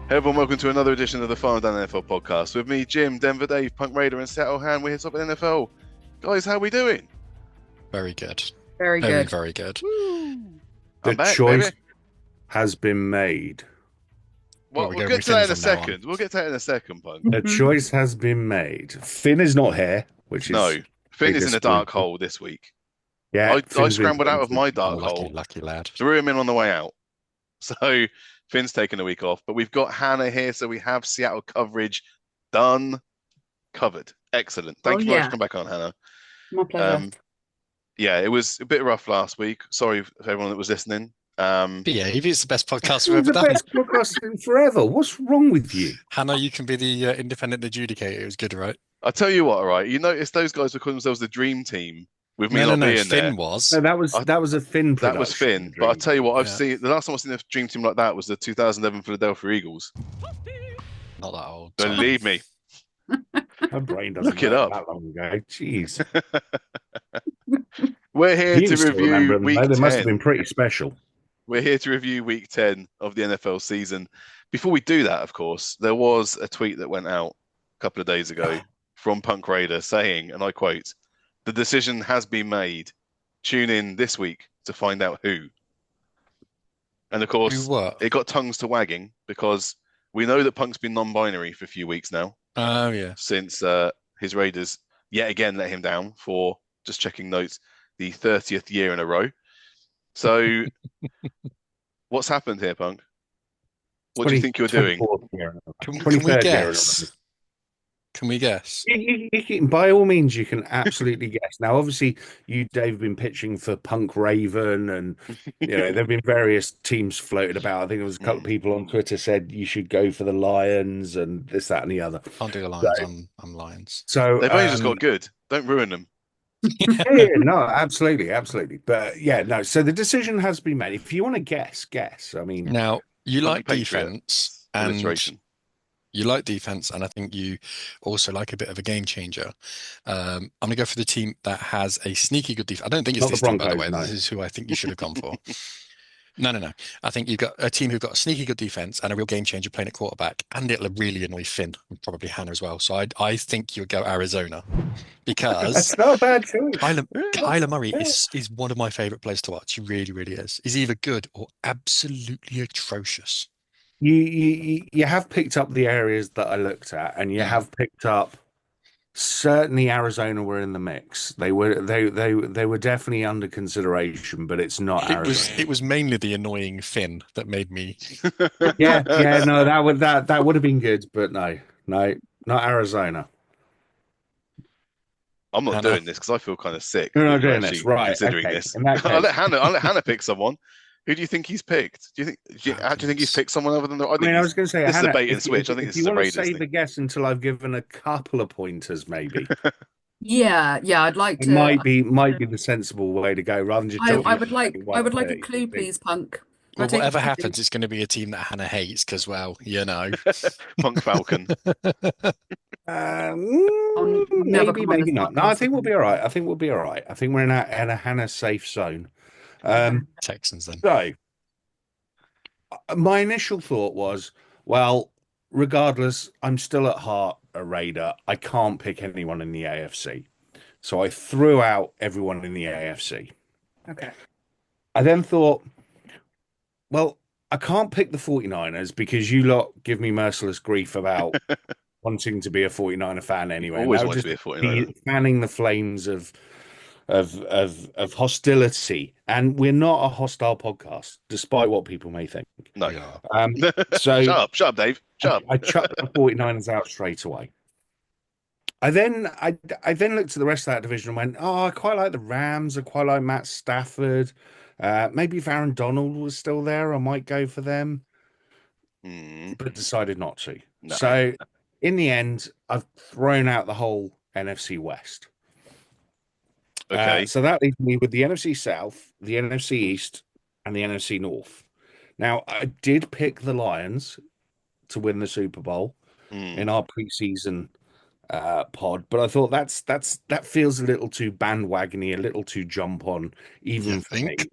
Hey everyone, welcome to another edition of the Farm Down NFL podcast. With me, Jim, Denver Dave, Punk Raider, and Seattle Han. We're here to talk about NFL. Guys, how are we doing? Very good. Very Very, good. very good. Woo! The I'm back, choice baby. has been made. Well, We'll we're going get with to that Finn in a from now on. second. We'll get to that in a second, Punk. The choice has been made. Finn is not here, which No, is Finn is in a dark disappointing. hole this week. Yeah. I Finn's been scrambled out of my disappointing. dark Lucky, hole, lucky lad. threw him in on the way out. So Finn's taking a week off, but we've got Hannah here, so we have Seattle coverage done, covered. Excellent. Thank Oh, you very much yeah. for coming back on, Hannah. My pleasure. Yeah, it was a bit rough last week. Sorry for everyone that was listening. Behave. It's the best podcast This we've is ever the done. best podcast in forever. What's wrong with you? Hannah, you can be the independent adjudicator. It was good, right? I'll tell you what, all right. You notice those guys were calling themselves the Dream Team with me No, not no, no. being Finn there. was. No, that was I- that was a Finn production. That was Finn. But I'll tell you what, I've Yeah. seen the last time I've seen a Dream Team like that was the 2011 Philadelphia Eagles. Not that old. Sorry. Believe me. My brain doesn't Look it work up. that long ago. Jeez. We're here You to still remember review them, week though. They 10. must have been pretty special. We're here to review week 10 of the NFL season. Before we do that, of course, there was a tweet that went out a couple of days ago from Punk Raider saying, and I quote, "The decision has been made. Tune in this week to find out who." And of Who course, what? it got tongues to wagging because we know that Punk's been non-binary for a few weeks now Oh, yeah. since his Raiders yet again let him down for, just checking notes, the 30th year in a row. So what's happened here, Punk? What do you think you're doing? 24th year. Can we 23rd year in a guess? row. Can we guess? By all means, you can absolutely guess. Now, obviously, you, Dave, have been pitching for Punk Raven, and there have been various teams floated about. I think there was a couple of people on Twitter said you should go for the Lions and this, that, and the other. Can't do the Lions. I'm Lions. So They've only just got good. Don't ruin them. yeah, no, absolutely. But yeah, no. So the decision has been made. If you want to guess. I mean, Now, you Punk like Patriot defense and illustration. you like defense, and I think you also like a bit of a game changer. I'm going to go for the team that has a sneaky good defense. I don't think it's Not the this team, by the Broncos, way. no. This is who I think you should have gone for. No. I think you've got a team who've got a sneaky good defense and a real game changer playing at quarterback, and it'll really annoy Finn and probably Hannah as well. So I think you'll go Arizona because that's not a bad choice. Kyler Murray is one of my favorite players to watch. He really, really is. He's either good or absolutely atrocious. You have picked up the areas that I looked at, and you have picked up. Certainly, Arizona were in the mix. They were definitely under consideration, but it's not Arizona. It was mainly the annoying Finn that made me. Yeah, no, that would have been good, but no, not Arizona. I'm not Hannah. doing this because I feel kind of sick. You're not that you're doing this, actually right? Considering Okay. this, In that I'll let case, Hannah pick someone. Who do you think he's picked? Do you think he's picked someone other than the? I mean, I was going to say, this is a Hannah, bait and if- switch. I if think this you is a want to Raiders save thing. the guess until I've given a couple of pointers, maybe Yeah, I'd like it to. might be the sensible way to go rather than just. I jumping would in like. one I would like a 30, clue, please, Punk. Well, I take whatever a clue. happens, it's going to be a team that Hannah hates because, well, you know. Punk Falcon. never Maybe, come on maybe this not. No, podcast I think we'll again. be all right. I think we're in a Hannah safe zone. Texans then. So, my initial thought was, well, regardless, I'm still at heart a Raider. I can't pick anyone in the AFC. So I threw out everyone in the AFC. Okay. I then thought, well, I can't pick the 49ers because you lot give me merciless grief about wanting to be a 49er fan anyway. Always And that wanted would to be a 49er. fanning the flames of hostility. And we're not a hostile podcast, despite what people may think. No. Yeah. So Shut up, Dave. Shut up. I chucked the 49ers out straight away. I then looked at the rest of that division and went, oh, I quite like the Rams. I quite like Matt Stafford. Maybe if Aaron Donald was still there, I might go for them, but decided not to. No. So in the end, I've thrown out the whole NFC West. Okay. So that leaves me with the NFC South, the NFC East, and the NFC North. Now, I did pick the Lions to win the Super Bowl in our preseason pod, but I thought that feels a little too bandwagony, a little too jump on, even You for me. think?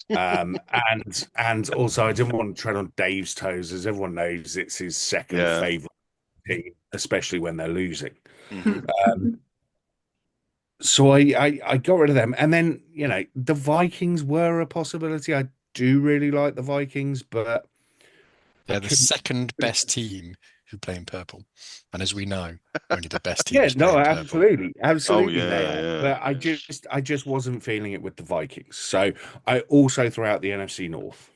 And also I didn't want to tread on Dave's toes, as everyone knows it's his second Yeah. favorite team, especially when they're losing. Mhm. So I got rid of them, and then the Vikings were a possibility. I do really like the Vikings, but They're the couldn't- second best team who play in purple. And as we know, only the best yeah, teams play no, in purple. absolutely yeah, they are. yeah. But I just wasn't feeling it with the Vikings. So I also threw out the NFC North.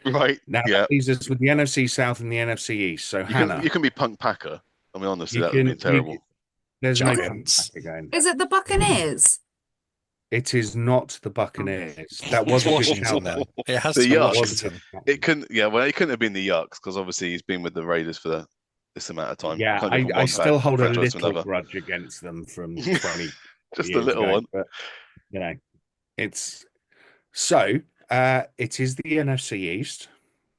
Right. Now Yeah. that leaves us with the NFC South and the NFC East. So Hannah, You can be Punk Packer. I mean, honestly, You that would have can- been terrible. there's no Giants. Punk again. Is it the Buccaneers? It is not the Buccaneers. That It's was a good Washington shout. then. It has The to be Yucks. Washington. It couldn't. Yeah, well, it couldn't have been the Yucks because obviously he's been with the Raiders for this amount of time. Yeah, Can't go from I one still hold a franchise to little another. grudge against them from 20 Just a years little ago, one. but it's so it is the NFC East.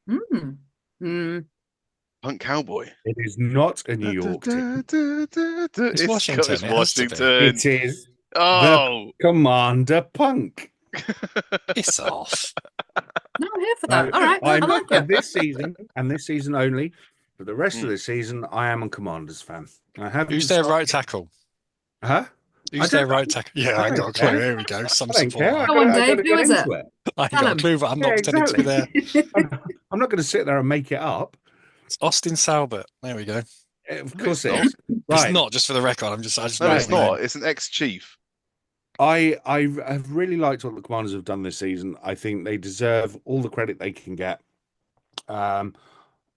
Mm. Mm. Punk Cowboy. It is not a New York team. It's Washington. It's It has to be. Washington. It is Oh, Commander Punk. Piss off. No, I'm here for that. All right, I like And it. this season, and this season only. For the rest of Mm. the season, I am a Commanders fan. I have Who's their right tackle? Huh? Who's don't their right tackle? Yeah, I I ain't don't got a clue. care. Here we go. Some I don't support. care. Go on, I Dave, gotta who get is into it. I ain't Tell got a him. clue, but I'm not Yeah, pretending to be there. I'm not going to sit there and make it up. It's Austin Salbert. There we go. Of No, course it's it is. Right. It's not, just for the record. I just no, know it's his name. not. It's an ex-chief. I have really liked what the Commanders have done this season. I think they deserve all the credit they can get.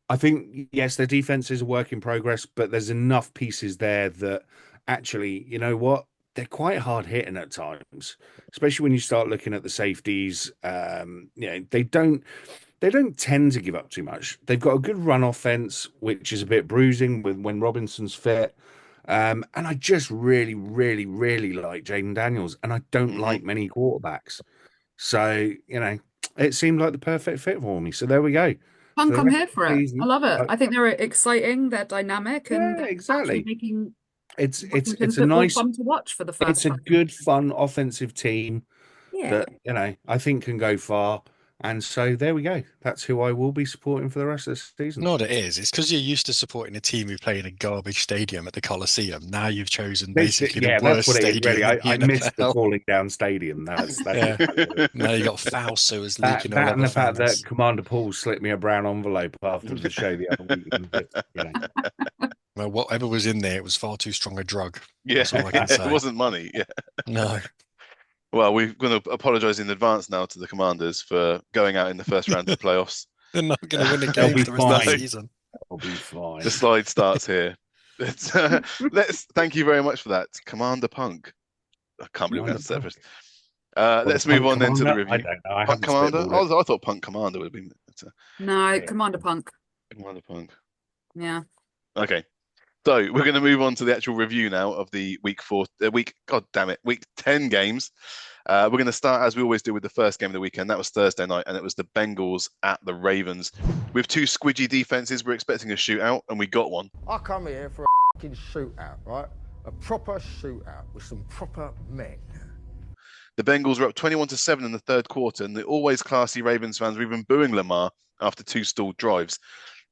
I think, yes, their defense is a work in progress, but there's enough pieces there that actually, you know what? They're quite hard hitting at times, especially when you start looking at the safeties. They don't tend to give up too much. They've got a good run offense, which is a bit bruising when Robinson's fit. And I just really, really, really like Jaden Daniels, and I don't Mhm. like many quarterbacks. So, it seemed like the perfect fit for me. So there we go. Punk, the I'm rest here of for the it. season, I love it. I think they're exciting, they're dynamic, and Yeah, they're exactly. actually making It's Washington a football nice, fun to watch for the it's first a time. good, fun offensive team Yeah. that I think can go far. And so there we go. That's who I will be supporting for the rest of the season. No, what it is. It's because you're used to supporting a team who play in a garbage stadium at the Coliseum. Now you've chosen basically the that's worst what it is, stadium really. in the I missed the NFL. falling down stadium. That's Yeah. exactly what it is. Now you got foul sewers That, leaking all that over and the fact fans. that Commander Paul slipped me a brown envelope after the show the other week. And just, Well, whatever was in there, it was far too strong a drug. Yeah, That's all I can it say. wasn't money. Yeah. No. Well, we're going to apologise in advance now to the Commanders for going out in the first round of the playoffs. They're not going to win a They'll game be for the rest of the fine. season. I'll be fine. The slide starts here. Let's thank you very much for that, Commander Punk. I can't believe Commander that's that Punk. first. Well, Let's the move Punk on then to the Commander? I review. don't know. I Punk haven't Commander? spitballed it. I thought Punk Commander would have been better. No, Yeah. Commander Punk. Commander Punk. Yeah. Okay. So we're going to move on to the actual review now of the week 10 games. We're going to start, as we always do, with the first game of the weekend. That was Thursday night, and it was the Bengals at the Ravens. With two squidgy defenses, we're expecting a shootout, and we got one. I come here for a fucking shootout, right? A proper shootout with some proper men. The Bengals were up 21-7 in the third quarter, and the always classy Ravens fans were even booing Lamar after two stalled drives.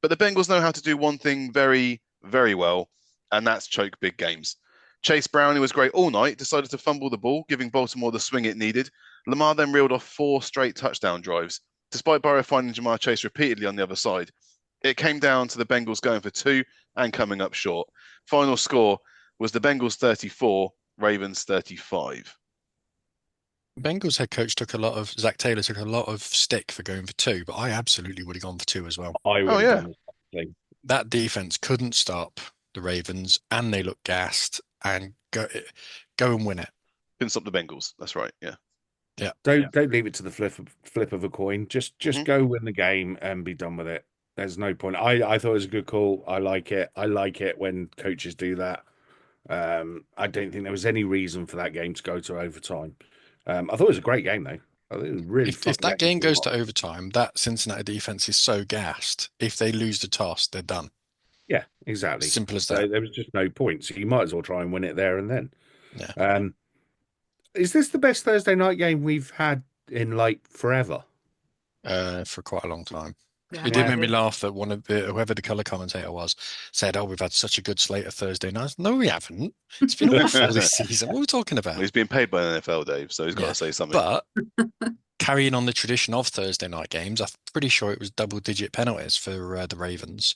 But the Bengals know how to do one thing very, very well, and that's choke big games. Chase Brown, who was great all night, decided to fumble the ball, giving Baltimore the swing it needed. Lamar then reeled off 4 straight touchdown drives, despite Burrow finding Jamar Chase repeatedly on the other side. It came down to the Bengals going for 2 and coming up short. Final score was the Bengals 34, Ravens 35. Bengals head coach Zach Taylor took a lot of stick for going for 2, but I absolutely would have gone for 2 as well. I would Oh, have yeah. done the same thing. That defense couldn't stop the Ravens, and they looked gassed, and go and win it. Couldn't stop the Bengals. That's right. Yeah. Don't leave it to the flip of a coin. Just Mhm. go win the game and be done with it. There's no point. I thought it was a good call. I like it. I like it when coaches do that. I don't think there was any reason for that game to go to overtime. I thought it was a great game though. I think it was a really If fun that game goes to watch. overtime, that Cincinnati defense is so gassed. If they lose the toss, they're done. Yeah, exactly. Simple as So that. there was just no point. So you might as well try and win it there and then. Yeah. Is this the best Thursday night game we've had in like forever. For quite a long time. Yeah, It did make me did. laugh that one of the whoever the color commentator was said, "Oh, we've had such a good slate of Thursday nights." No, we haven't. It's been awful this season. What are we talking about? He's being paid by the NFL, Dave, so he's got Yeah, to say something. But carrying on the tradition of Thursday night games, I'm pretty sure it was double-digit penalties for the Ravens,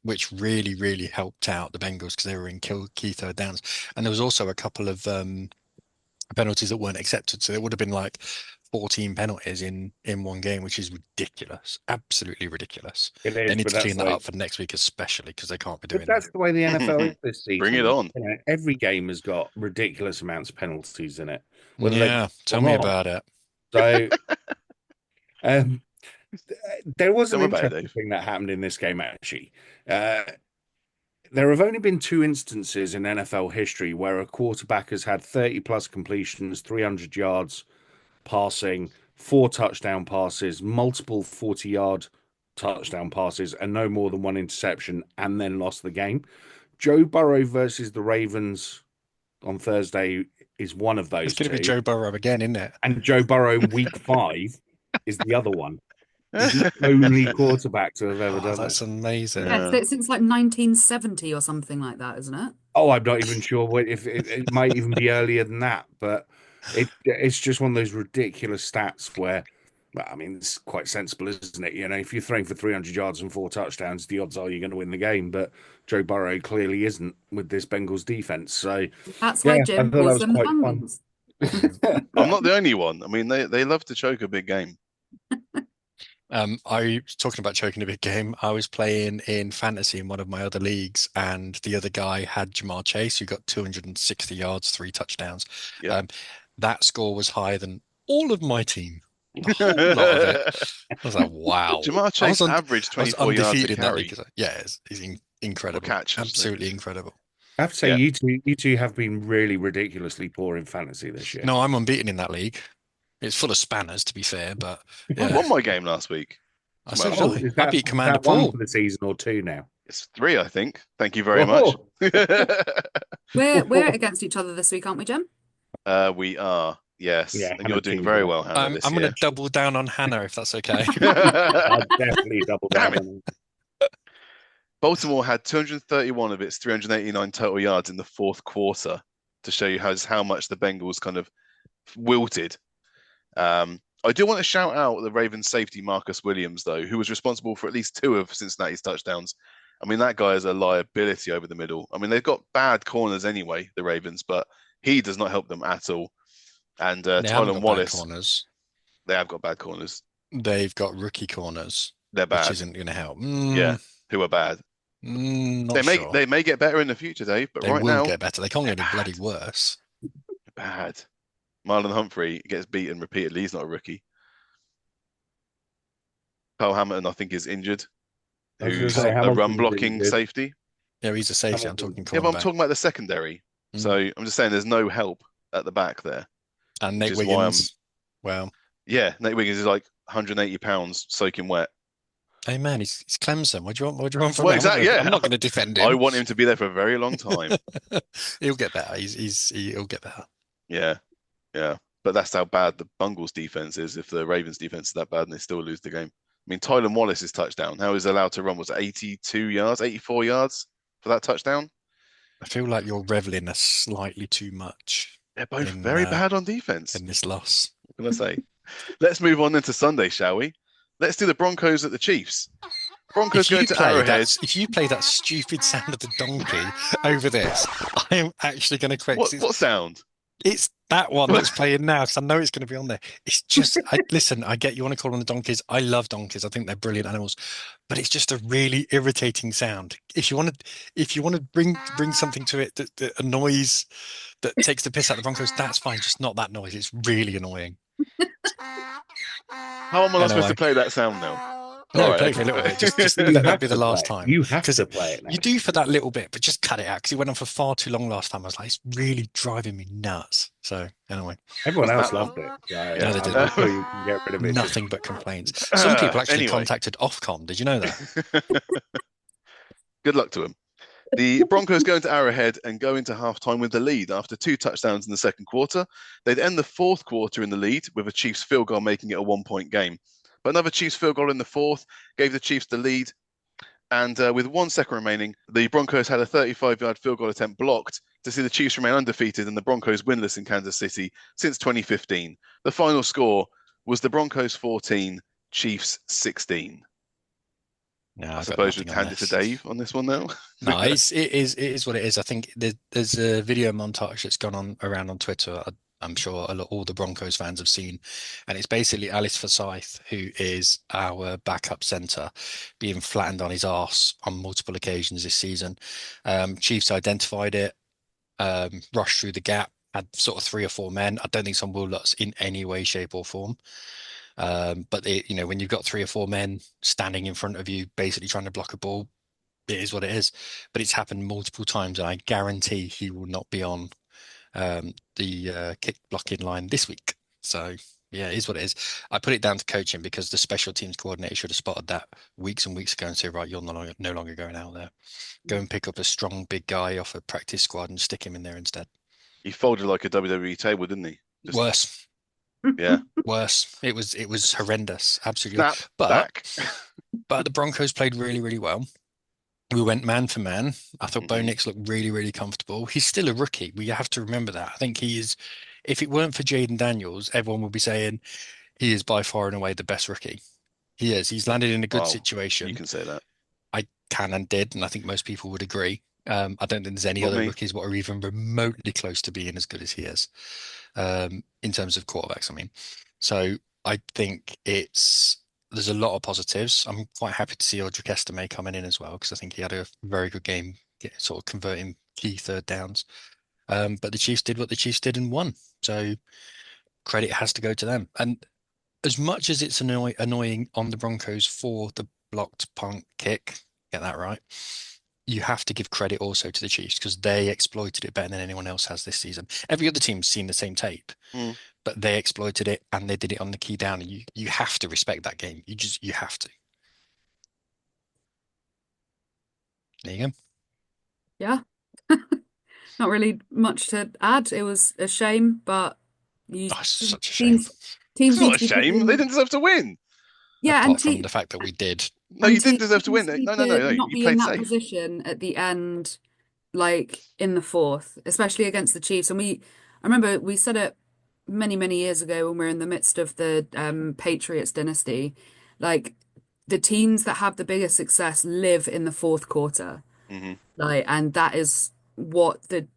which really, really helped out the Bengals because they were in key third downs. And there was also a couple of penalties that weren't accepted, so it would have been like 14 penalties in one game, which is ridiculous, absolutely ridiculous. It They is, need but to clean that's that like, up for next week, especially because they can't be but doing that's that. the way the NFL is this season. Bring it on. You know, every game has got ridiculous amounts of penalties in it. whether they- Yeah, tell or me not. about it. So, there was an Tell me about it, interesting Dave. thing that happened in this game, actually. There have only been 2 instances in NFL history where a quarterback has had 30 plus completions, 300 yards passing, 4 touchdown passes, multiple 40-yard touchdown passes, and no more than 1 interception, and then lost the game. Joe Burrow versus the Ravens on Thursday is one of those It's going to be 2. Joe Burrow again, isn't it? And Joe Burrow in week 5 is the other one. He's the only quarterback to have ever Oh, done that's that. amazing. Yeah, since like 1970 or something like that, isn't it? Oh, I'm not even sure if it might even be earlier than that, but it's just one of those ridiculous stats where, well, I mean, it's quite sensible, isn't it? You know, if you're throwing for 300 yards and 4 touchdowns, the odds are you're going to win the game. But Joe Burrow clearly isn't with this Bengals defense. So That's yeah, why I Jim thought that calls was them the quite fun. Bungles. I'm not the only one. I mean, they love to choke a big game. I was talking about choking a big game. I was playing in fantasy in one of my other leagues, and the other guy had Jamar Chase, who got 260 yards, 3 touchdowns. Yep. That score was higher than all of my team. The whole lot of it. I was like, wow. Jamar Chase averaged I was 24 yards a undefeated in that carry. league. Yeah, he's incredible. catch, actually. Absolutely incredible. I have to say, Yeah. you two have been really ridiculously poor in fantasy this year. No, I'm unbeaten in that league. It's full of spanners, to be fair, but I yeah. won my game last week. I Well, said, oh, Is I that- beat is Commander that 1 Paul. for the season or 2 now? It's 3, I think. Thank you very much. We're against each other this week, aren't we, Jim? We are, yes. Yeah, And Hannah you're doing King very won. well, Hannah, this I'm going year. to double down on Hannah, if that's okay. I'll definitely double Damn down it. on Baltimore had 231 of its 389 total yards in the 4th quarter to show you how much the Bengals kind of wilted. I do want to shout out the Ravens safety Marcus Williams, though, who was responsible for at least 2 of Cincinnati's touchdowns. I mean, that guy is a liability over the middle. I mean, they've got bad corners anyway, the Ravens, but he does not help them at all. And They haven't Tylan got bad Wallace, corners. they have got bad corners. They've got rookie corners, They're which bad. isn't going to help. Yeah, who are bad. Not They may sure. they may get better in the future, Dave, but They right will now, get better. They can't get any bad. bloody worse. bad. Marlon Humphrey gets beaten repeatedly. He's not a rookie. Kyle Hamilton, I think, is injured. I was gonna Who's say, a Hamilton's run blocking injured. safety. Yeah, he's a safety. I'm Hamilton. talking Yeah, but I'm cornerback. talking about the secondary. Mm. So I'm just saying there's no help at the back there. And Nate which is why Wiggins. Well, Yeah, Nate Wiggins is like 180 pounds soaking wet. hey man, he's Clemson. What do you want from Well, him? exactly, yeah. I'm not going to defend him. I want him to be there for a very long time. He'll get better. He'll get better. Yeah, yeah. But that's how bad the Bungles defense is. If the Ravens defense is that bad and they still lose the game. I mean, Tylan Wallace's touchdown, how he's allowed to run was it 82 yards, 84 yards for that touchdown? I feel like you're reveling a slightly too much They're both In, very bad on defense. in this loss. What can I say? Let's move on into Sunday, shall we? Let's do the Broncos at the Chiefs. Broncos going to Arrowhead. If you play that stupid sound of the donkey over this, I am actually going to quit. 'cause What sound? It's that one that's playing now because I know it's going to be on there. It's just, listen, I get you want to call them the donkeys. I love donkeys. I think they're brilliant animals, but it's just a really irritating sound. If you want to bring something to it that annoys, that takes the piss out of the Broncos, that's fine. Just not that noise. It's really annoying. How am I not supposed Anyway. to play that sound now? No, All right, play for a little bit. Just You let that have be the to last play it. time. You have 'Cause to play it now. You do for that little bit, but just cut it out because it went on for far too long last time. I was like, it's really driving me nuts. So anyway, Everyone else that loved it. Yeah, Yeah, they did. I'm sure you can get rid of it. nothing but complaints. Some people actually Anyway. contacted Ofcom. Did you know that? Good luck to him. The Broncos go into Arrowhead and go into halftime with the lead after 2 touchdowns in the second quarter. They'd end the fourth quarter in the lead with a Chiefs field goal making it a 1-point game. But another Chiefs field goal in the fourth gave the Chiefs the lead. And with 1 second remaining, the Broncos had a 35-yard field goal attempt blocked to see the Chiefs remain undefeated and the Broncos winless in Kansas City since 2015. The final score was the Broncos 14, Chiefs 16. No, I suppose we'd hand it to Dave on this one now. No, it is what it is. I think there's a video montage that's gone on around on Twitter. I'm sure all the Broncos fans have seen, and it's basically Alice Forsyth, who is our backup center, being flattened on his arse on multiple occasions this season. Chiefs identified it, rushed through the gap, had sort of 3 or 4 men. I don't think some Will Lutz in any way, shape, or form. But when you've got 3 or 4 men standing in front of you, basically trying to block a ball, it is what it is. But it's happened multiple times, and I guarantee he will not be on the kick blocking line this week. So yeah, it is what it is. I put it down to coaching because the special teams coordinator should have spotted that weeks and weeks ago and said, right, you're no longer going out there. Go and pick up a strong big guy off a practice squad and stick him in there instead. He folded like a WWE table, didn't he? Worse. Yeah. Worse. It was horrendous. Absolutely. Snap back. But the Broncos played really, really well. We went man for man. I thought Bo Nix looked really, really comfortable. He's still a rookie. We have to remember that. I think he is, if it weren't for Jaden Daniels, everyone would be saying he is by far and away the best rookie. He is. He's landed in a good situation. You can say that. I can and did, and I think most people would agree. I don't think there's any other rookies what are even remotely close to being as good as he is, in terms of quarterbacks, I mean. So I think there's a lot of positives. I'm quite happy to see Audric Estime coming in as well, because I think he had a very good game, sort of converting key third downs. But the Chiefs did what the Chiefs did and won. So credit has to go to them. And as much as it's annoying on the Broncos for the blocked punt kick, get that right, you have to give credit also to the Chiefs because they exploited it better than anyone else has this season. Every other team's seen the same tape, but they exploited it and they did it on the key down. And you have to respect that game. You have to. There you go. Yeah. Not really much to add. It was a shame, but such a shame. Teams it's not a shame. They didn't deserve to win. Yeah, apart from the fact that we did. No, you didn't deserve to win. No. Not You be played in that safe. position at the end, like in the fourth, especially against the Chiefs. And I remember we said it many, many years ago when we were in the midst of the Patriots dynasty. Like the teams that have the biggest success live in the fourth quarter. And that is what the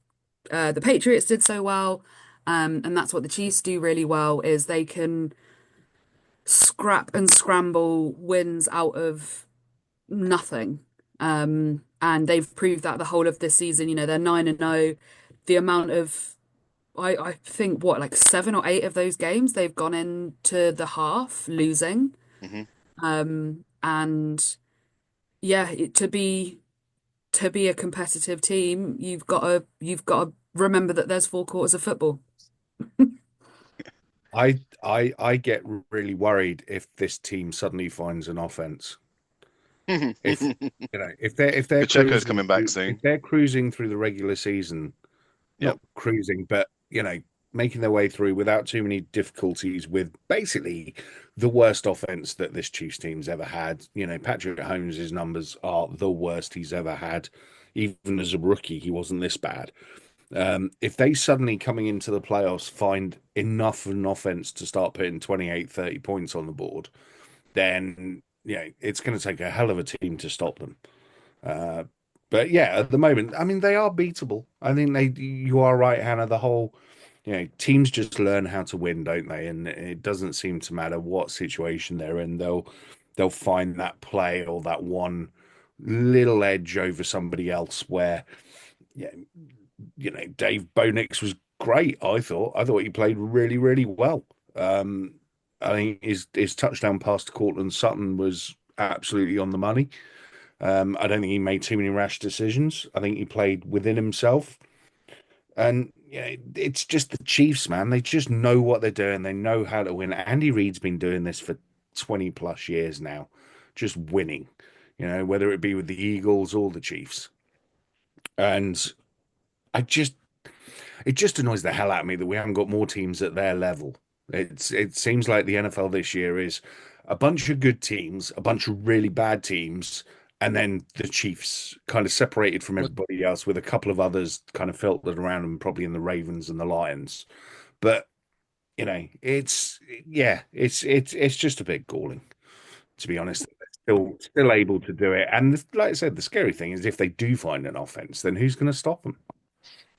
Patriots did so well, and that's what the Chiefs do really well. Is they can scrap and scramble wins out of nothing. And they've proved that the whole of this season. They're 9-0. The amount of, I think, like 7 or 8 of those games they've gone into the half losing. And yeah, to be a competitive team, you've got to remember that there's 4 quarters of football. I get really worried if this team suddenly finds an offense. If they're Pacheco's coming back soon. If they're cruising through the regular season, not cruising, but making their way through without too many difficulties with basically the worst offense that this Chiefs team's ever had. Patrick Mahomes' numbers are the worst he's ever had. Even as a rookie, he wasn't this bad. If they suddenly coming into the playoffs find enough of an offense to start putting 28, 30 points on the board, then it's going to take a hell of a team to stop them. But yeah, at the moment, I mean, they are beatable. I think you are right, Hannah. The whole, teams just learn how to win, don't they? And it doesn't seem to matter what situation they're in. They'll find that play or that one little edge over somebody else where, Dave Bo Nix was great. I thought he played really, really well. I think his touchdown pass to Courtland Sutton was absolutely on the money. I don't think he made too many rash decisions. I think he played within himself. And it's just the Chiefs, man. They just know what they're doing. They know how to win. Andy Reid's been doing this for 20 plus years now, just winning. Whether it be with the Eagles or the Chiefs. And I just it just annoys the hell out of me that we haven't got more teams at their level. It seems like the NFL this year is a bunch of good teams, a bunch of really bad teams, and then the Chiefs kind of separated from everybody else with a couple of others kind of filtered around them, probably in the Ravens and the Lions. But it's just a bit galling, to be honest. They're still able to do it. And like I said, the scary thing is if they do find an offense, then who's going to stop them?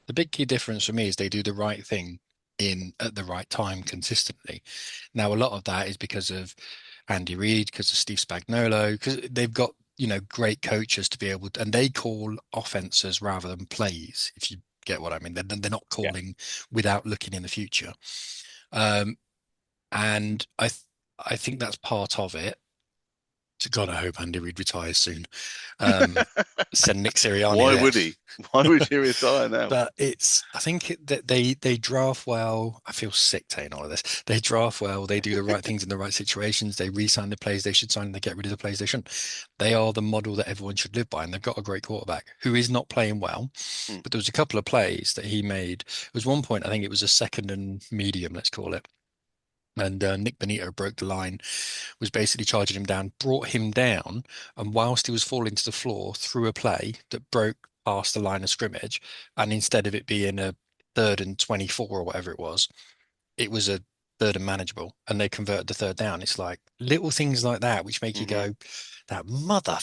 The big key difference for me is they do the right thing at the right time consistently. Now, a lot of that is because of Andy Reid, because of Steve Spagnuolo, because they've got, great coaches to be able to, and they call offenses rather than plays, if you get what I mean. They're not calling without looking in the future. And I think that's part of it. To God, I hope Andy Reid retires soon. Send Nick Sirianni. Why there. would he? Why would he retire now? But I think that they draft well. I feel sick saying all of this. They draft well. They do the right things in the right situations. They re-sign the players they should sign. And they get rid of the players they shouldn't. They are the model that everyone should live by. And they've got a great quarterback who is not playing well. But there was a couple of plays that he made. It was one point, I think it was a second and medium, let's call it. And Nick Bonito broke the line, was basically charging him down, brought him down, and whilst he was falling to the floor, threw a play that broke past the line of scrimmage. And instead of it being a 3rd and 24 or whatever it was a 3rd and manageable, and they converted the 3rd down. It's like little things like that which make you go, that mother.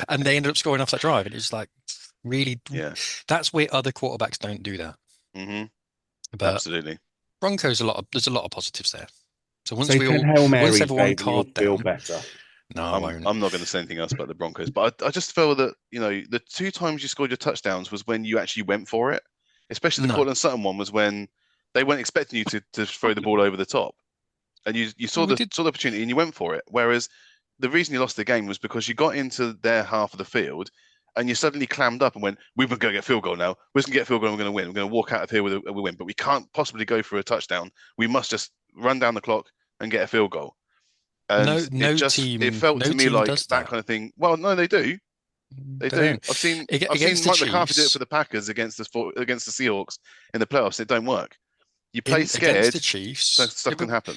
And they ended up scoring off that drive, and it's like, really, that's where other quarterbacks don't do that. But absolutely. Broncos, there's a lot of positives there. So once once everyone calmed feel down, better. no, I won't. I'm not going to say anything else about the Broncos, but I just feel that the 2 times you scored your touchdowns was when you actually went for it. Especially the Cortland Sutton one was when they weren't expecting you to throw the ball over the top, and you saw the opportunity and you went for it. Whereas the reason you lost the game was because you got into their half of the field and you suddenly clammed up and went, "We're going to get a field goal now. We're going to get a field goal and we're going to win. We're going to walk out of here with a win, but we can't possibly go for a touchdown. We must just run down the clock and get a field goal." And it felt to me like that kind of thing. Well, no, they do. They do. I've seen Mike McCarthy do it for the Packers against the Seahawks in the playoffs. It don't work. You play scared. Against the Chiefs, stuff can happen.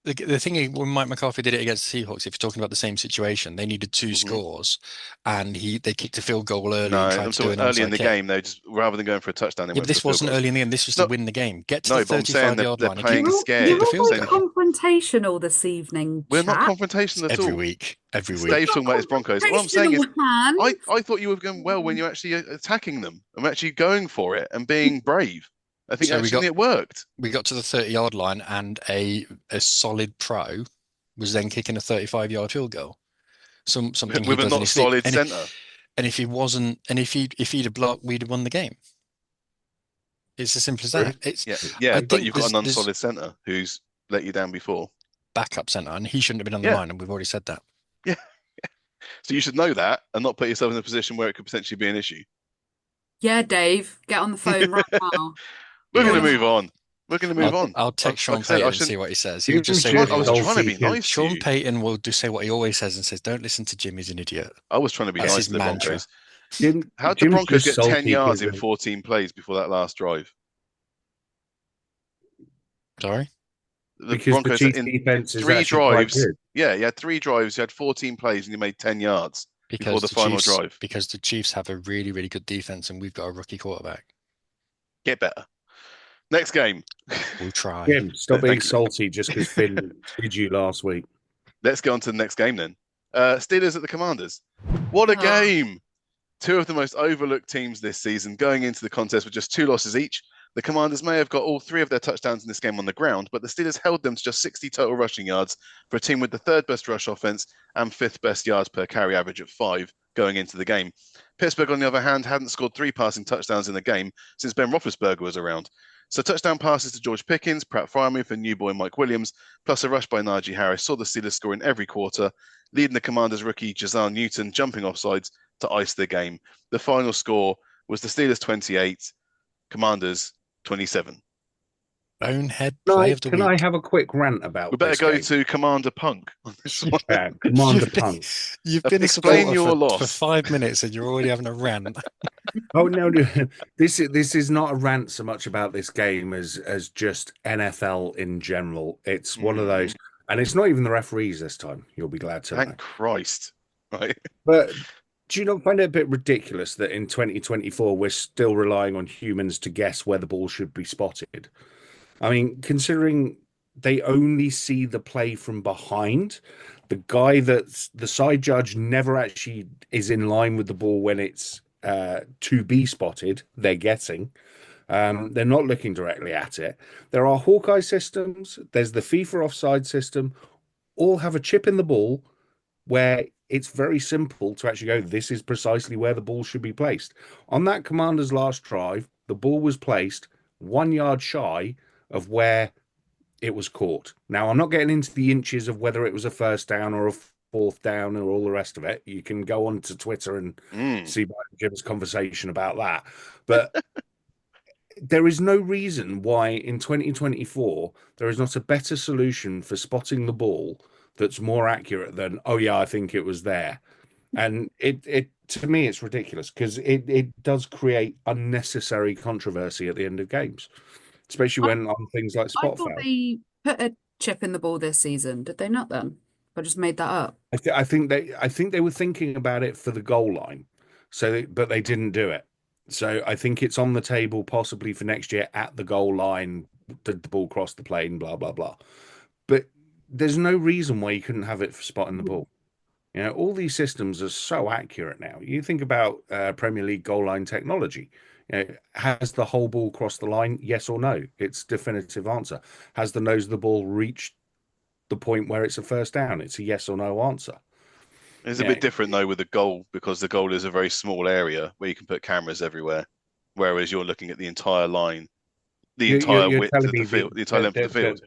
The thing when Mike McCarthy did it against the Seahawks, if you're talking about the same situation, they needed 2 scores, and they kicked a field goal early. No, I'm talking early in the game. They just rather than going for a touchdown. But this wasn't early in the game. This was to win the game. Get to the 35-yard line. Playing scared. You're all confrontational this evening. We're not confrontational at all. Every week. Dave's talking about his Broncos. What I'm saying is, I thought you were going well when you're actually attacking them. I'm actually going for it and being brave. I think it worked. We got to the 30-yard line, and a solid pro was then kicking a 35-yard field goal. Something with a not solid centre. And if he wasn't, and if he'd have blocked, we'd have won the game. It's as simple as that. But you've got an unsolid centre who's let you down before. Backup centre, and he shouldn't have been on the line, and we've already said that. Yeah. So you should know that and not put yourself in a position where it could potentially be an issue. Yeah, Dave, get on the phone right now. We're going to move on. I'll text Sean Payton and see what he says. He would just say, I was trying to be nice. Sean Payton will just say what he always says and says, "Don't listen to Jim, he's an idiot." I was trying to be nice to the mantra. Broncos. How did the Broncos get 10 yards in 14 plays before that last drive? Sorry? Because the Chiefs defense is 3 drives. Yeah, you had 3 drives, you had 14 plays, and you made 10 yards before the final drive. Because the Chiefs have a really, really good defense, and we've got a rookie quarterback. Get better. Next game. We'll try. Jim, stop being salty just because Finn did you last week. Let's get on to the next game then. Steelers at the Commanders. What a game! 2 of the most overlooked teams this season going into the contest with just 2 losses each. The Commanders may have got all 3 of their touchdowns in this game on the ground, but the Steelers held them to just 60 total rushing yards for a team with the 3rd best rush offense and 5th best yards per carry average at 5 going into the game. Pittsburgh, on the other hand, hadn't scored 3 passing touchdowns in the game since Ben Roethlisberger was around. So touchdown passes to George Pickens, Pratt Freiermuth, and new boy Mike Williams, plus a rush by Najee Harris saw the Steelers score in every quarter, leading the Commanders rookie Jazar Newton jumping offsides to ice the game. The final score was the Steelers 28, Commanders 27. Bonehead play of the Can I week. have a quick rant about We better this go game? to Commander Punk on this one. Commander You've been- Punk. You've been a Explain supporter your for loss. 5 minutes and you're already having a rant. Oh no, this is not a rant so much about this game as just NFL in general. It's one of those, and it's not even the referees this time. You'll be glad to know. Thank Christ. Right. But do you not find it a bit ridiculous that in 2024 we're still relying on humans to guess where the ball should be spotted? I mean, considering they only see the play from behind, the guy that's the side judge never actually is in line with the ball when it's to be spotted, they're getting. They're not looking directly at it. There are Hawkeye systems, there's the FIFA offside system, all have a chip in the ball where it's very simple to actually go, this is precisely where the ball should be placed. On that Commander's last drive, the ball was placed 1 yard shy of where it was caught. Now, I'm not getting into the inches of whether it was a first down or a fourth down or all the rest of it. You can go on to Twitter and see Jim's conversation about that. But there is no reason why in 2024 there is not a better solution for spotting the ball that's more accurate than, oh yeah, I think it was there. And it to me it's ridiculous because it does create unnecessary controversy at the end of games, especially when on things like I spot thought foul. they put a chip in the ball this season. Did they not then? I just made that up. I think they were thinking about it for the goal line, but they didn't do it. So I think it's on the table possibly for next year at the goal line. Did the ball cross the plane? Blah blah blah. But there's no reason why you couldn't have it for spotting the ball. You know, all these systems are so accurate now. You think about Premier League goal line technology. You know, has the whole ball crossed the line? Yes or no? It's definitive answer. Has the nose of the ball reached the point where it's a first down? It's a yes or no answer. It's a bit different though with the goal because the goal is a very small area where you can put cameras everywhere, whereas you're looking at the entire line, the entire width of the field, the entire length of the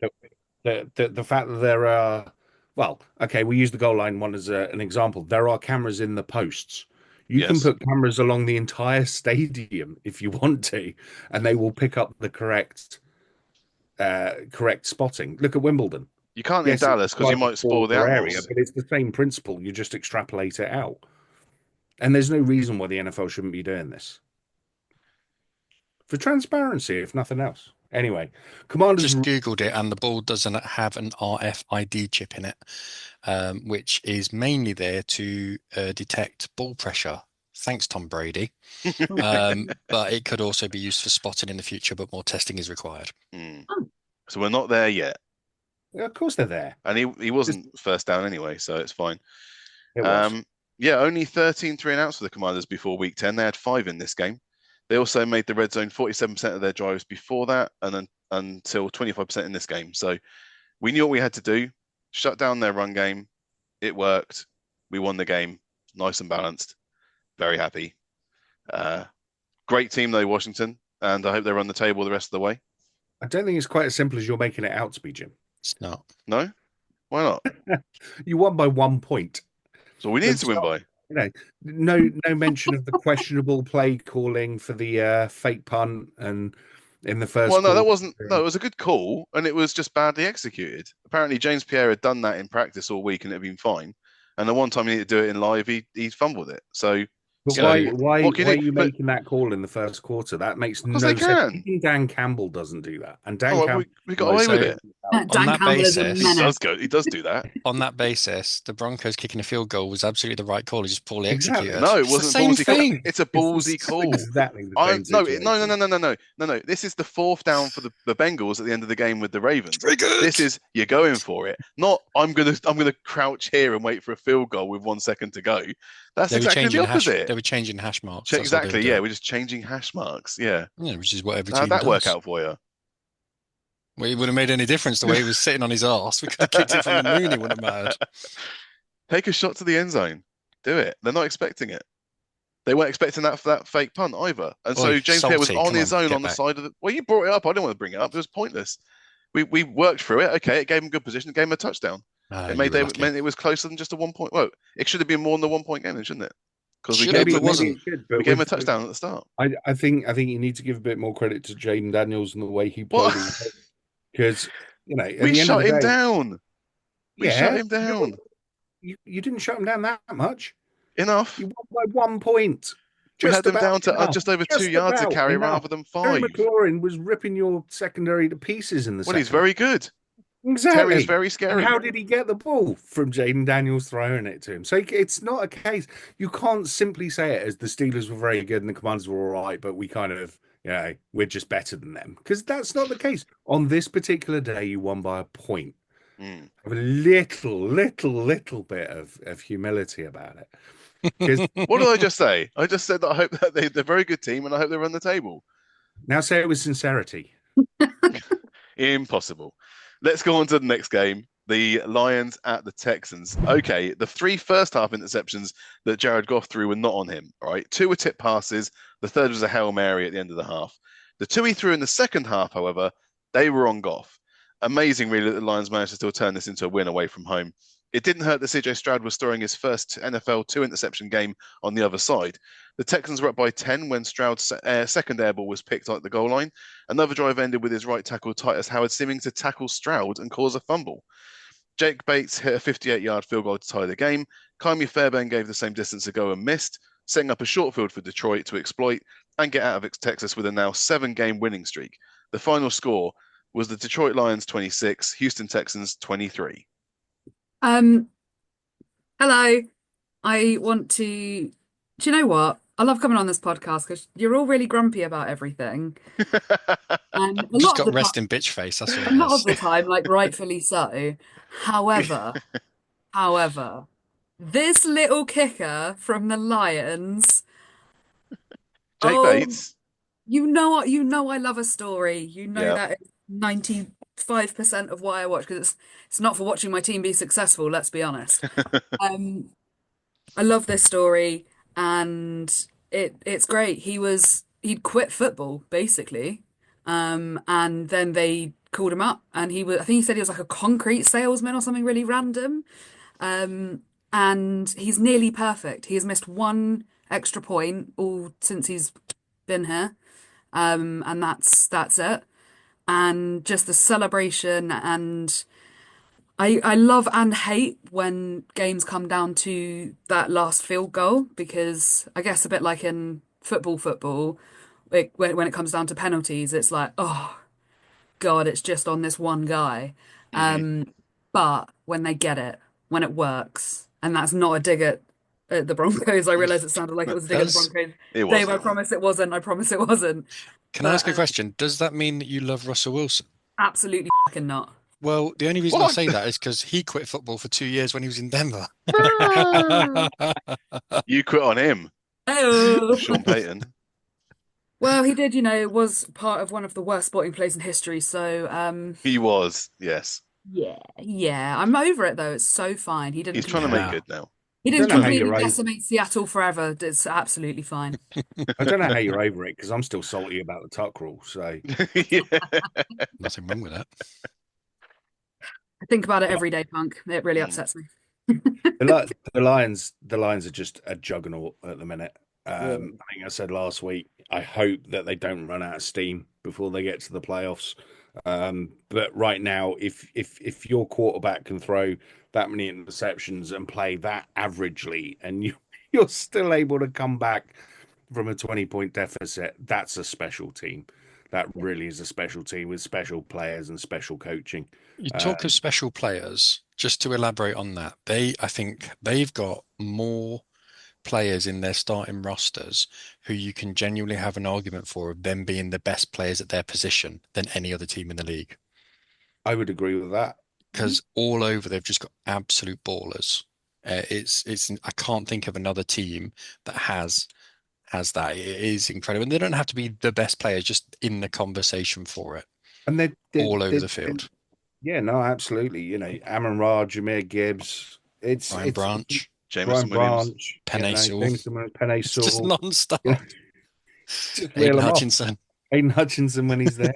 field. The fact that there are, well, okay, we use the goal line one as an example. There are cameras in the posts. You can Yes. put cameras along the entire stadium if you want to, and they will pick up the correct spotting. Look at Wimbledon. You can't Yes, in it's Dallas because you quite a might spoil the smaller animals. area, but it's the same principle. You just extrapolate it out. And there's no reason why the NFL shouldn't be doing this. For transparency, if nothing else. Anyway, Commanders. Just Googled it, and the ball doesn't have an RFID chip in it, which is mainly there to detect ball pressure. Thanks, Tom Brady. But it could also be used for spotting in the future, but more testing is required. So we're not there yet. Of course they're there. And he wasn't first down anyway, so it's fine. It was. Yeah, only 13 3-and-outs for the Commanders before week 10. They had 5 in this game. They also made the red zone 47% of their drives before that and then until 25% in this game. So we knew what we had to do. Shut down their run game. It worked. We won the game. Nice and balanced. Very happy. Great team though, Washington. And I hope they run the table the rest of the way. I don't think it's quite as simple as you're making it out to be, Jim. It's not. No? Why not? You won by 1 point. So we need to win by. You know, no mention of the questionable play calling for the fake punt and in the first. Well, no, that quarter. wasn't. No, it was a good call, and it was just badly executed. Apparently, James Pierre had done that in practice all week, and it had been fine. And the one time he needed to do it in live, he fumbled it. So, But why are you making that call in the first quarter? That makes no they sense. can. Even Dan Campbell doesn't do that, and Dan oh, Campbell we got away with it. Dan that Campbell is a basis- He menace. He does do that. On that basis, the Broncos kicking a field goal was absolutely the right call. It's just poorly Exactly. executed. No, it It's the wasn't same ballsy. thing. It's a ballsy call. Exactly the same No, situation. no. This is the 4th down for the Bengals at the end of the game with the Ravens. Very good. This is you're going for it. Not I'm gonna crouch here and wait for a field goal with 1 second to go. That's They were exactly changing the opposite. They were changing hash marks. That's what they Exactly. were Yeah, doing. we're just changing hash marks. Yeah. Yeah, which is what every How'd team that does. work out for you? Well, it would have made any difference the way he was sitting on his arse. We could have kicked it from the moon. It wouldn't have mattered. Take a shot to the end zone. Do it. They're not expecting it. They weren't expecting that for that fake punt either. And so Oi, James Pierre was salty, on come his on, own get on the back. side of the. Well, you brought it up. I didn't want to bring it up. It was pointless. We worked through it. Okay, it gave him good position. It gave him a touchdown. Ah, It you were meant lucky. it was closer than just a 1 point. Well, it should have been more than a 1 point game, then, shouldn't it? Because we Should gave have, him but it wasn't. we gave him a touchdown at the start. I think you need to give a bit more credit to Jaden Daniels and the way he What? played. Because, at We the end of shut the him day, down. We shut yeah, him down. you didn't shut him down that much. Enough. You won by 1 point. We had Just them about down to enough. just over 2 Just yards of about carry enough. rather than Terry 5. McLaurin was ripping your secondary to pieces in the Well, he's second. very good. Exactly. Terry is very And scary. how did he get the ball? From Jaden Daniels throwing it to him. So it's not a case. You can't simply say it as the Steelers were very good and the Commanders were all right, but we kind of, we're just better than them. Because that's not the case. On this particular day, you won by a point. Mm. Have a little bit of humility about it. Because What did I just say? I just said that I hope that they're a very good team and I hope they run the table. now say it with sincerity. Impossible. Let's go on to the next game. The Lions at the Texans. Okay, the 3 first half interceptions that Jared Goff threw were not on him, right? 2 were tip passes. The third was a Hail Mary at the end of the half. The 2 he threw in the second half, however, they were on Goff. Amazing, really, that the Lions managed to still turn this into a win away from home. It didn't hurt that CJ Stroud was storing his first NFL 2-interception game on the other side. The Texans were up by 10 when Stroud's second air ball was picked at the goal line. Another drive ended with his right tackle Titus Howard seeming to tackle Stroud and cause a fumble. Jake Bates hit a 58-yard field goal to tie the game. Kaimi Fairbairn gave the same distance a go and missed, setting up a short field for Detroit to exploit and get out of Texas with a now 7-game winning streak. The final score was the Detroit Lions 26, Houston Texans 23. Hello. I want to. Do you know what? I love coming on this podcast because you're all really grumpy about everything. And a Just lot of got the resting bitch face. That's all a it lot has. of the time, like rightfully so. However, this little kicker from the Lions. Jake Oh, Bates. you know what? You know I love a story. You know Yeah. that is 95% of why I watch because it's not for watching my team be successful, let's be honest. I love this story and it's great. He'd quit football basically. And then they called him up and I think he said he was like a concrete salesman or something really random. And he's nearly perfect. He has missed one extra point all since he's been here. And that's it. And just the celebration and I love and hate when games come down to that last field goal because I guess a bit like in football, when it comes down to penalties, it's like, oh God, it's just on this one guy. But when they get it, when it works, and that's not a dig at the Broncos. I realize it sounded like it was a dig at the Broncos. It Dave, wasn't. I promise it wasn't. I promise it wasn't. Can I ask a question? Does that mean that you love Russell Wilson? Absolutely fucking not. Well, the only reason I What? say that is because he quit football for 2 years when he was in Denver. You quit on him, Oh. Sean Payton. Well, he did, was part of one of the worst sporting plays in history. So, He was, yes. yeah, I'm over it though. It's so fine. He didn't He's trying to make Yeah. good now. he I didn't don't know how completely you're over- decimate Seattle forever. It's absolutely fine. I don't know how you're over it because I'm still salty about the tuck rule. So Yeah. Nothing wrong with that. I think about it every day, Punk. It really Mm. upsets me. the Lions are just a juggernaut at the minute. I think I said last week, I hope that they don't run out of steam before they get to the playoffs. But right now, if your quarterback can throw that many interceptions and play that averagely, and you're still able to come back from a 20-point deficit, that's a special team. That really is a special team with special players and special coaching. You talk of special players, just to elaborate on that, I think they've got more players in their starting rosters who you can genuinely have an argument for of them being the best players at their position than any other team in the league. I would agree with that. Because all over they've just got absolute ballers. I can't think of another team that has that. It is incredible. And they don't have to be the best players, just in the conversation for it. And they're All over the field. Yeah, no, absolutely. Amon-Ra, Jahmyr Gibbs, Ryan Branch, Jameson Brian Williams. Branch, Penei Sewell. Penei it's just Sewell, non-stop. just reel Aiden 'em off. Hutchinson. Aiden Hutchinson when he's there.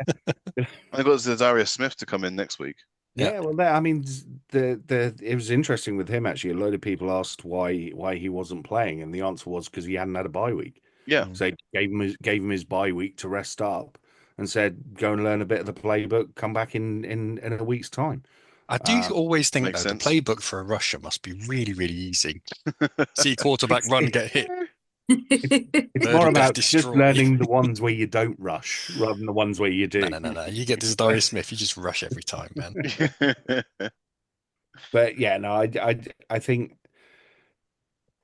I got Zadarius Smith to come in next week. Yeah. Yeah, well, I mean, it was interesting with him actually. A load of people asked why he wasn't playing, and the answer was because he hadn't had a bye week. Yeah. So they gave him his bye week to rest up, and said, "Go and learn a bit of the playbook. Come back in a week's time." I do always think, Makes though, sense. the playbook for a rusher must be really, really easy. See quarterback run, get hit. It's Murder, more death, about just destroy. learning the ones where you don't rush rather than the ones where you do. No. You get this Darius Smith, you just rush every time, man. But yeah, no, I think.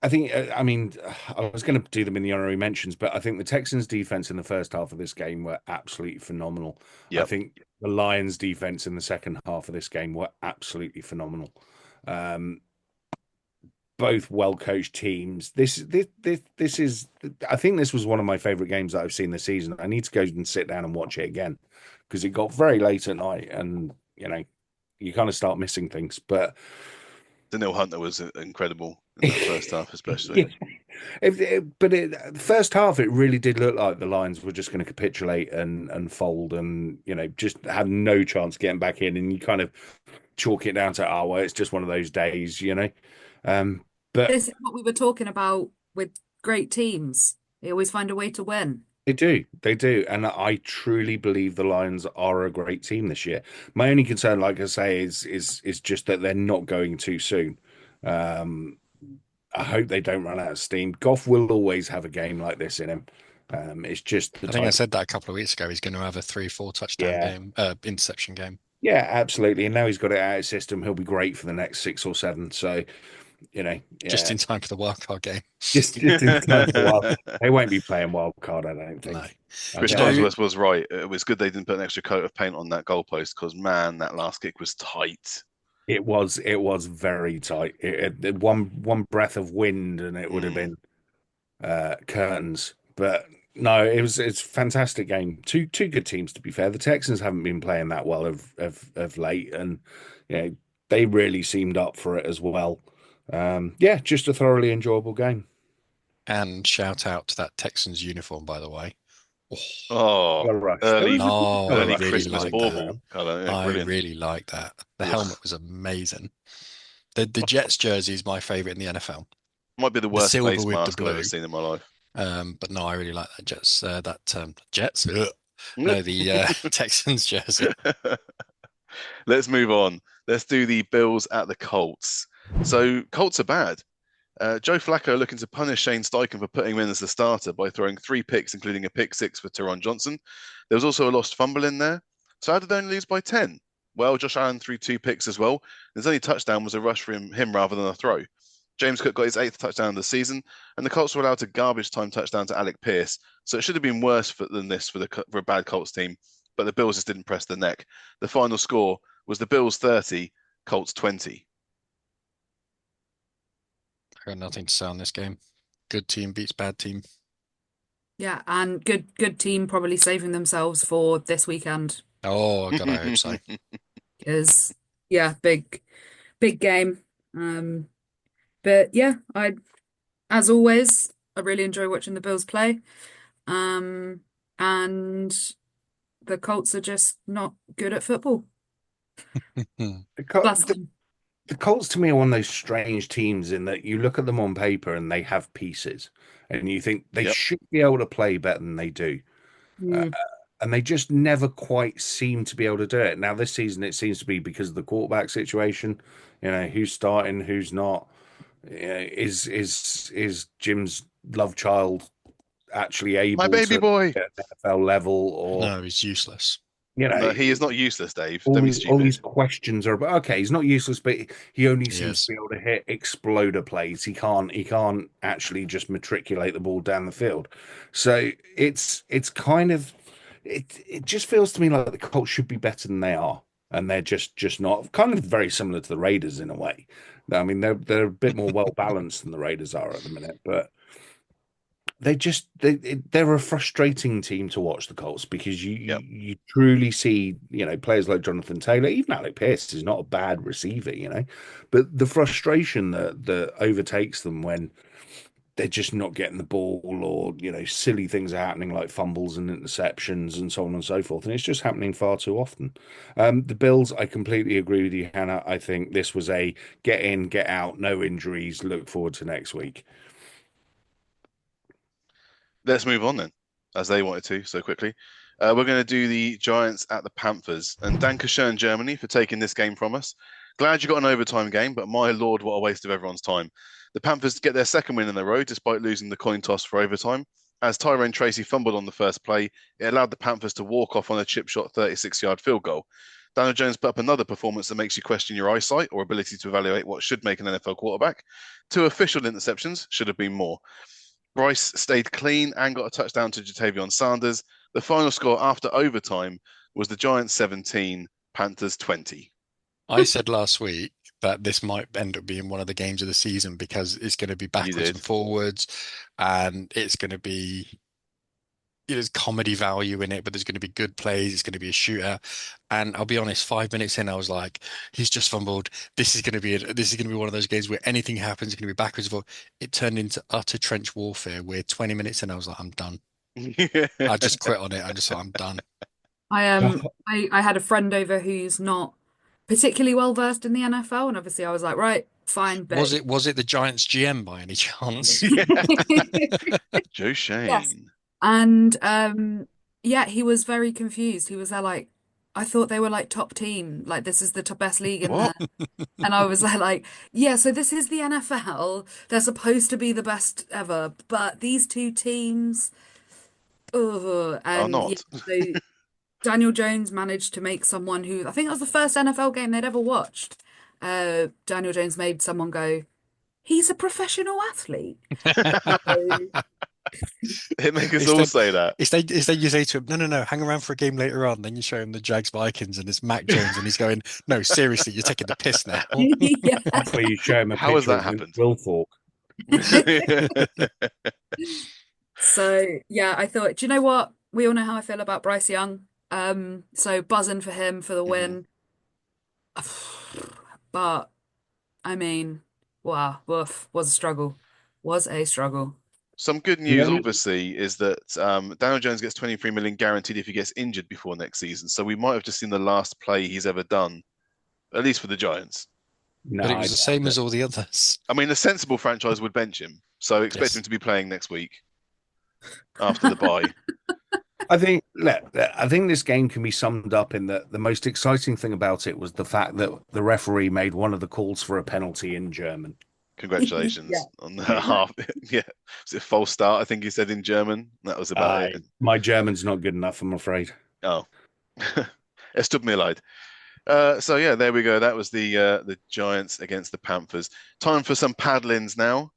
I mean, I was going to do them in the honorary mentions, but I think the Texans' defense in the first half of this game were absolutely phenomenal. I Yep. think the Lions' defense in the second half of this game were absolutely phenomenal. Um, both well-coached teams. This is, I think this was one of my favorite games that I've seen this season. I need to go and sit down and watch it again because it got very late at night, and you kind of start missing things. But Daniel Hunter was incredible in that first half, especially. The first half, it really did look like the Lions were just going to capitulate and fold, and just had no chance getting back in. And you kind of chalk it down to, oh well, it's just one of those days. But This is what we were talking about with great teams. They always find a way to win. they do, and I truly believe the Lions are a great team this year. My only concern, like I say, is just that they're not going too soon. I hope they don't run out of steam. Goff will always have a game like this in him. It's just the I think I type. said that a couple of weeks ago. He's going to have a 3-4 touchdown Yeah. game, interception game. Yeah, absolutely. And now he's got it out of his system. He'll be great for the next 6 or 7. So, Just in time for the wild card game. just in time for a while. They won't be playing wild card, I don't think. No. Rich Okay. Collinsworth was right. It was good they didn't put an extra coat of paint on that goalpost because, man, that last kick was tight. It was very tight. One breath of wind and it would have been curtains. But no, it's a fantastic game. Two good teams, to be fair. The Texans haven't been playing that well of late, and they really seemed up for it as well. Yeah, just a thoroughly enjoyable game. And shout out to that Texans uniform, by the way. Oh, Colour rush. early, No, I early really Christmas like bauble colour. Yeah, I brilliant. really like that. The Ugh. helmet was amazing. The Jets jersey is my favorite in the NFL. Might be the worst silver face with the mask I've ever blue. seen in my life. But no, I really like that Jets. Jets. Ugh. No, the Texans jersey. Let's move on. Let's do the Bills at the Colts. So Colts are bad. Joe Flacco looking to punish Shane Steichen for putting him in as the starter by throwing 3 picks, including a pick 6 for Teron Johnson. There was also a lost fumble in there. So how did they only lose by 10? Well, Josh Allen threw 2 picks as well. His only touchdown was a rush from him rather than a throw. James Cook got his 8th touchdown of the season, and the Colts were allowed a garbage time touchdown to Alec Pierce. So it should have been worse than this for a bad Colts team, but the Bills just didn't press the neck. The final score was the Bills 30, Colts 20. I got nothing to say on this game. Good team beats bad team. Yeah, and good team probably saving themselves for this weekend. Oh, God, I hope so. Because big game. But yeah, as always, I really enjoy watching the Bills play. And the Colts are just not good at football. Bless them. The Colts to me are one of those strange teams in that you look at them on paper and they have pieces, and you think they should be able to play better than they do. And they just never quite seem to be able to do it. Now, this season, it seems to be because of the quarterback situation, who's starting, who's not. Is Jim's love child actually able My baby to boy get an NFL level, or No, he's useless. No, he is not useless, Dave. all Don't be these, all stupid. these questions are about, okay, he's not useless, but he only He seems is. to be able to hit exploder plays. He can't actually just matriculate the ball down the field. So it's kind of it just feels to me like the Colts should be better than they are, and they're just not. Kind of very similar to the Raiders in a way. I mean, they're a bit more well balanced than the Raiders are at the minute, but they're a frustrating team to watch, the Colts, because you truly see players like Jonathan Taylor, even Alec Pierce is not a bad receiver, but the frustration that overtakes them when they're just not getting the ball, or silly things are happening like fumbles and interceptions and so on and so forth, and it's just happening far too often. The Bills, I completely agree with you, Hannah. I think this was a get in, get out, no injuries, look forward to next week. Let's move on then, as they wanted to so quickly. We're going to do the Giants at the Panthers. And Dankeschön, Germany, for taking this game from us. Glad you got an overtime game, but my lord, what a waste of everyone's time. The Panthers get their second win in a row despite losing the coin toss for overtime. As Tyrone Tracy fumbled on the first play, it allowed the Panthers to walk off on a chip shot 36-yard field goal. Daniel Jones put up another performance that makes you question your eyesight or ability to evaluate what should make an NFL quarterback. 2 official interceptions, should have been more. Bryce stayed clean and got a touchdown to Jatavion Sanders. The final score after overtime was the Giants 17, Panthers 20. I said last week that this might end up being one of the games of the season because it's going to be backwards and forwards, and it's going to be there's comedy value in it, but there's going to be good plays. It's going to be a shooter, and I'll be honest. 5 minutes in, I was like, "He's just fumbled. This is going to be one of those games where anything happens. It's going to be backwards and forwards." It turned into utter trench warfare. Where 20 minutes in, I was like, "I'm done." I just quit on it. I just thought, "I'm done." I had a friend over who's not particularly well versed in the NFL, and obviously I was like, right, fine. But Was it the Giants GM by any chance? Joe Shane. Yes. And yeah, he was very confused. He was there like, I thought they were like top team, like this is the top best league in there. And I was there like, yeah, so this is the NFL. They're supposed to be the best ever, but these two teams, Are and not. yeah, so Daniel Jones managed to make someone who I think that was the first NFL game they'd ever watched. Daniel Jones made someone go, he's a professional athlete. It makes us all say that. Instead, you say to him, no, hang around for a game later on. Then you show him the Jags Vikings and it's Mac Jones, and he's going, no, seriously, you're taking the piss now. Yeah. That's where you show him a How has picture that of happened? Will Fork. So yeah, I thought, do you know what? We all know how I feel about Bryce Young. So buzzing for him for the win. But I mean, wow, woof, was a struggle. Was a struggle. Some good news, Yeah. obviously, is that Daniel Jones gets 23 million guaranteed if he gets injured before next season. So we might have just seen the last play he's ever done, at least for the Giants. No, But it I was the doubt same it. as all the others. I mean, a sensible franchise would bench him. So expect Yes. him to be playing next week after the bye. I think this game can be summed up in that the most exciting thing about it was the fact that the referee made one of the calls for a penalty in German. Congratulations Yeah. on the half. Yeah. Was it false start? I think he said in German. That was about it. My German's not good enough, I'm afraid. Oh, es tut mir leid. So yeah, there we go. That was the Giants against the Panthers. Time for some paddlings now.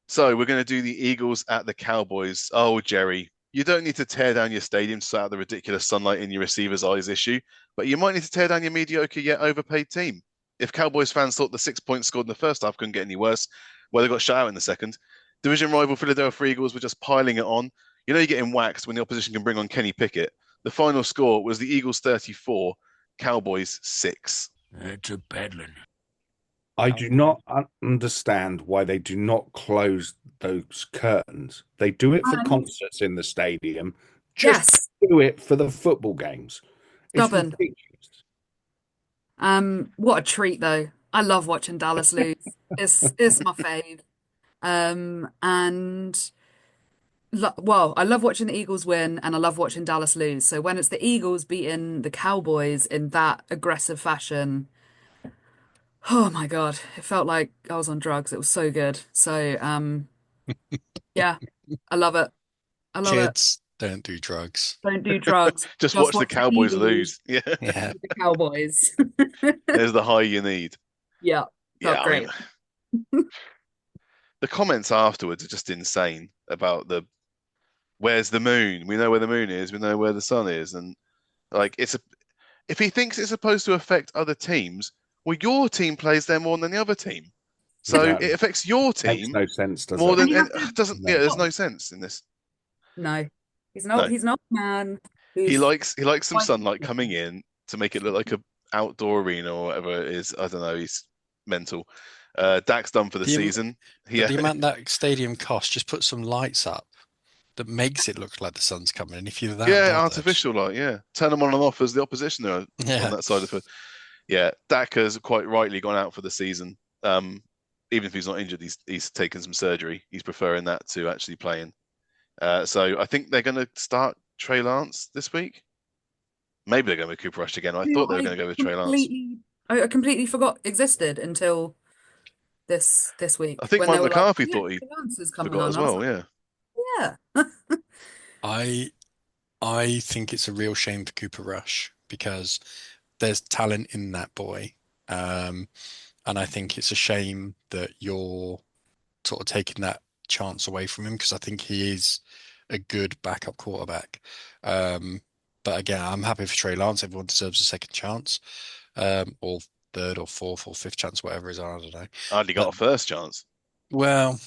So we're going to do the Eagles at the Cowboys. Oh, Jerry, you don't need to tear down your stadium to sort out the ridiculous sunlight in your receiver's eyes issue, but you might need to tear down your mediocre yet overpaid team. If Cowboys fans thought the 6 points scored in the first half couldn't get any worse, well, they got shut out in the second. Division rival Philadelphia Eagles were just piling it on. You know you're getting waxed when the opposition can bring on Kenny Pickett. The final score was the Eagles 34, Cowboys 6. It's a peddling. I do not understand why they do not close those curtains. They do it for concerts in the stadium. Just Yes. do it for the football games. It's Stubborn. ridiculous. What a treat though. I love watching Dallas lose. It's my fave. And well, I love watching the Eagles win and I love watching Dallas lose. So when it's the Eagles beating the Cowboys in that aggressive fashion, oh my God, it felt like I was on drugs. It was so good. So yeah, I love it. I love it. Kids, don't do drugs. Don't do drugs. Just watch the Cowboys Eagles lose. Yeah, Yeah. with the Cowboys. there's the high you need. Yeah, felt Yeah, I great. mean, the comments afterwards are just insane about where's the moon? We know where the moon is. We know where the sun is, and like if he thinks it's supposed to affect other teams, well, your team plays there more than the other team, so No. it affects your Makes team no sense, does more it? than And you have it to- doesn't. No. Yeah, there's no sense in this. No, he's No. not. He's not a man He who's likes some Like- sunlight coming in to make it look like a outdoor arena or whatever it is. I don't know. He's mental. Dak's done for the The am- season. But Yeah, the amount that stadium costs, just put some lights up that makes it look like the sun's coming. And if you're that yeah, bothered- artificial light. Yeah, turn them on and off as the opposition are on Yeah. that side of it. Yeah, Dak has quite rightly gone out for the season. Even if he's not injured, he's taken some surgery. He's preferring that to actually playing. So I think they're going to start Trey Lance this week? Maybe they're going with Cooper Rush again. I thought they were going to go with Trey Lance. I completely forgot existed until this week I think when Mike they were McCarthy like, thought he Trey Lance is coming forgot on. as I was well. like, Yeah. yeah. I think it's a real shame for Cooper Rush because there's talent in that boy. And I think it's a shame that you're sort of taking that chance away from him because I think he is a good backup quarterback. But again, I'm happy for Trey Lance. Everyone deserves a second chance, or third or fourth or fifth chance, whatever it is. I don't know. Hardly got a first chance. Well,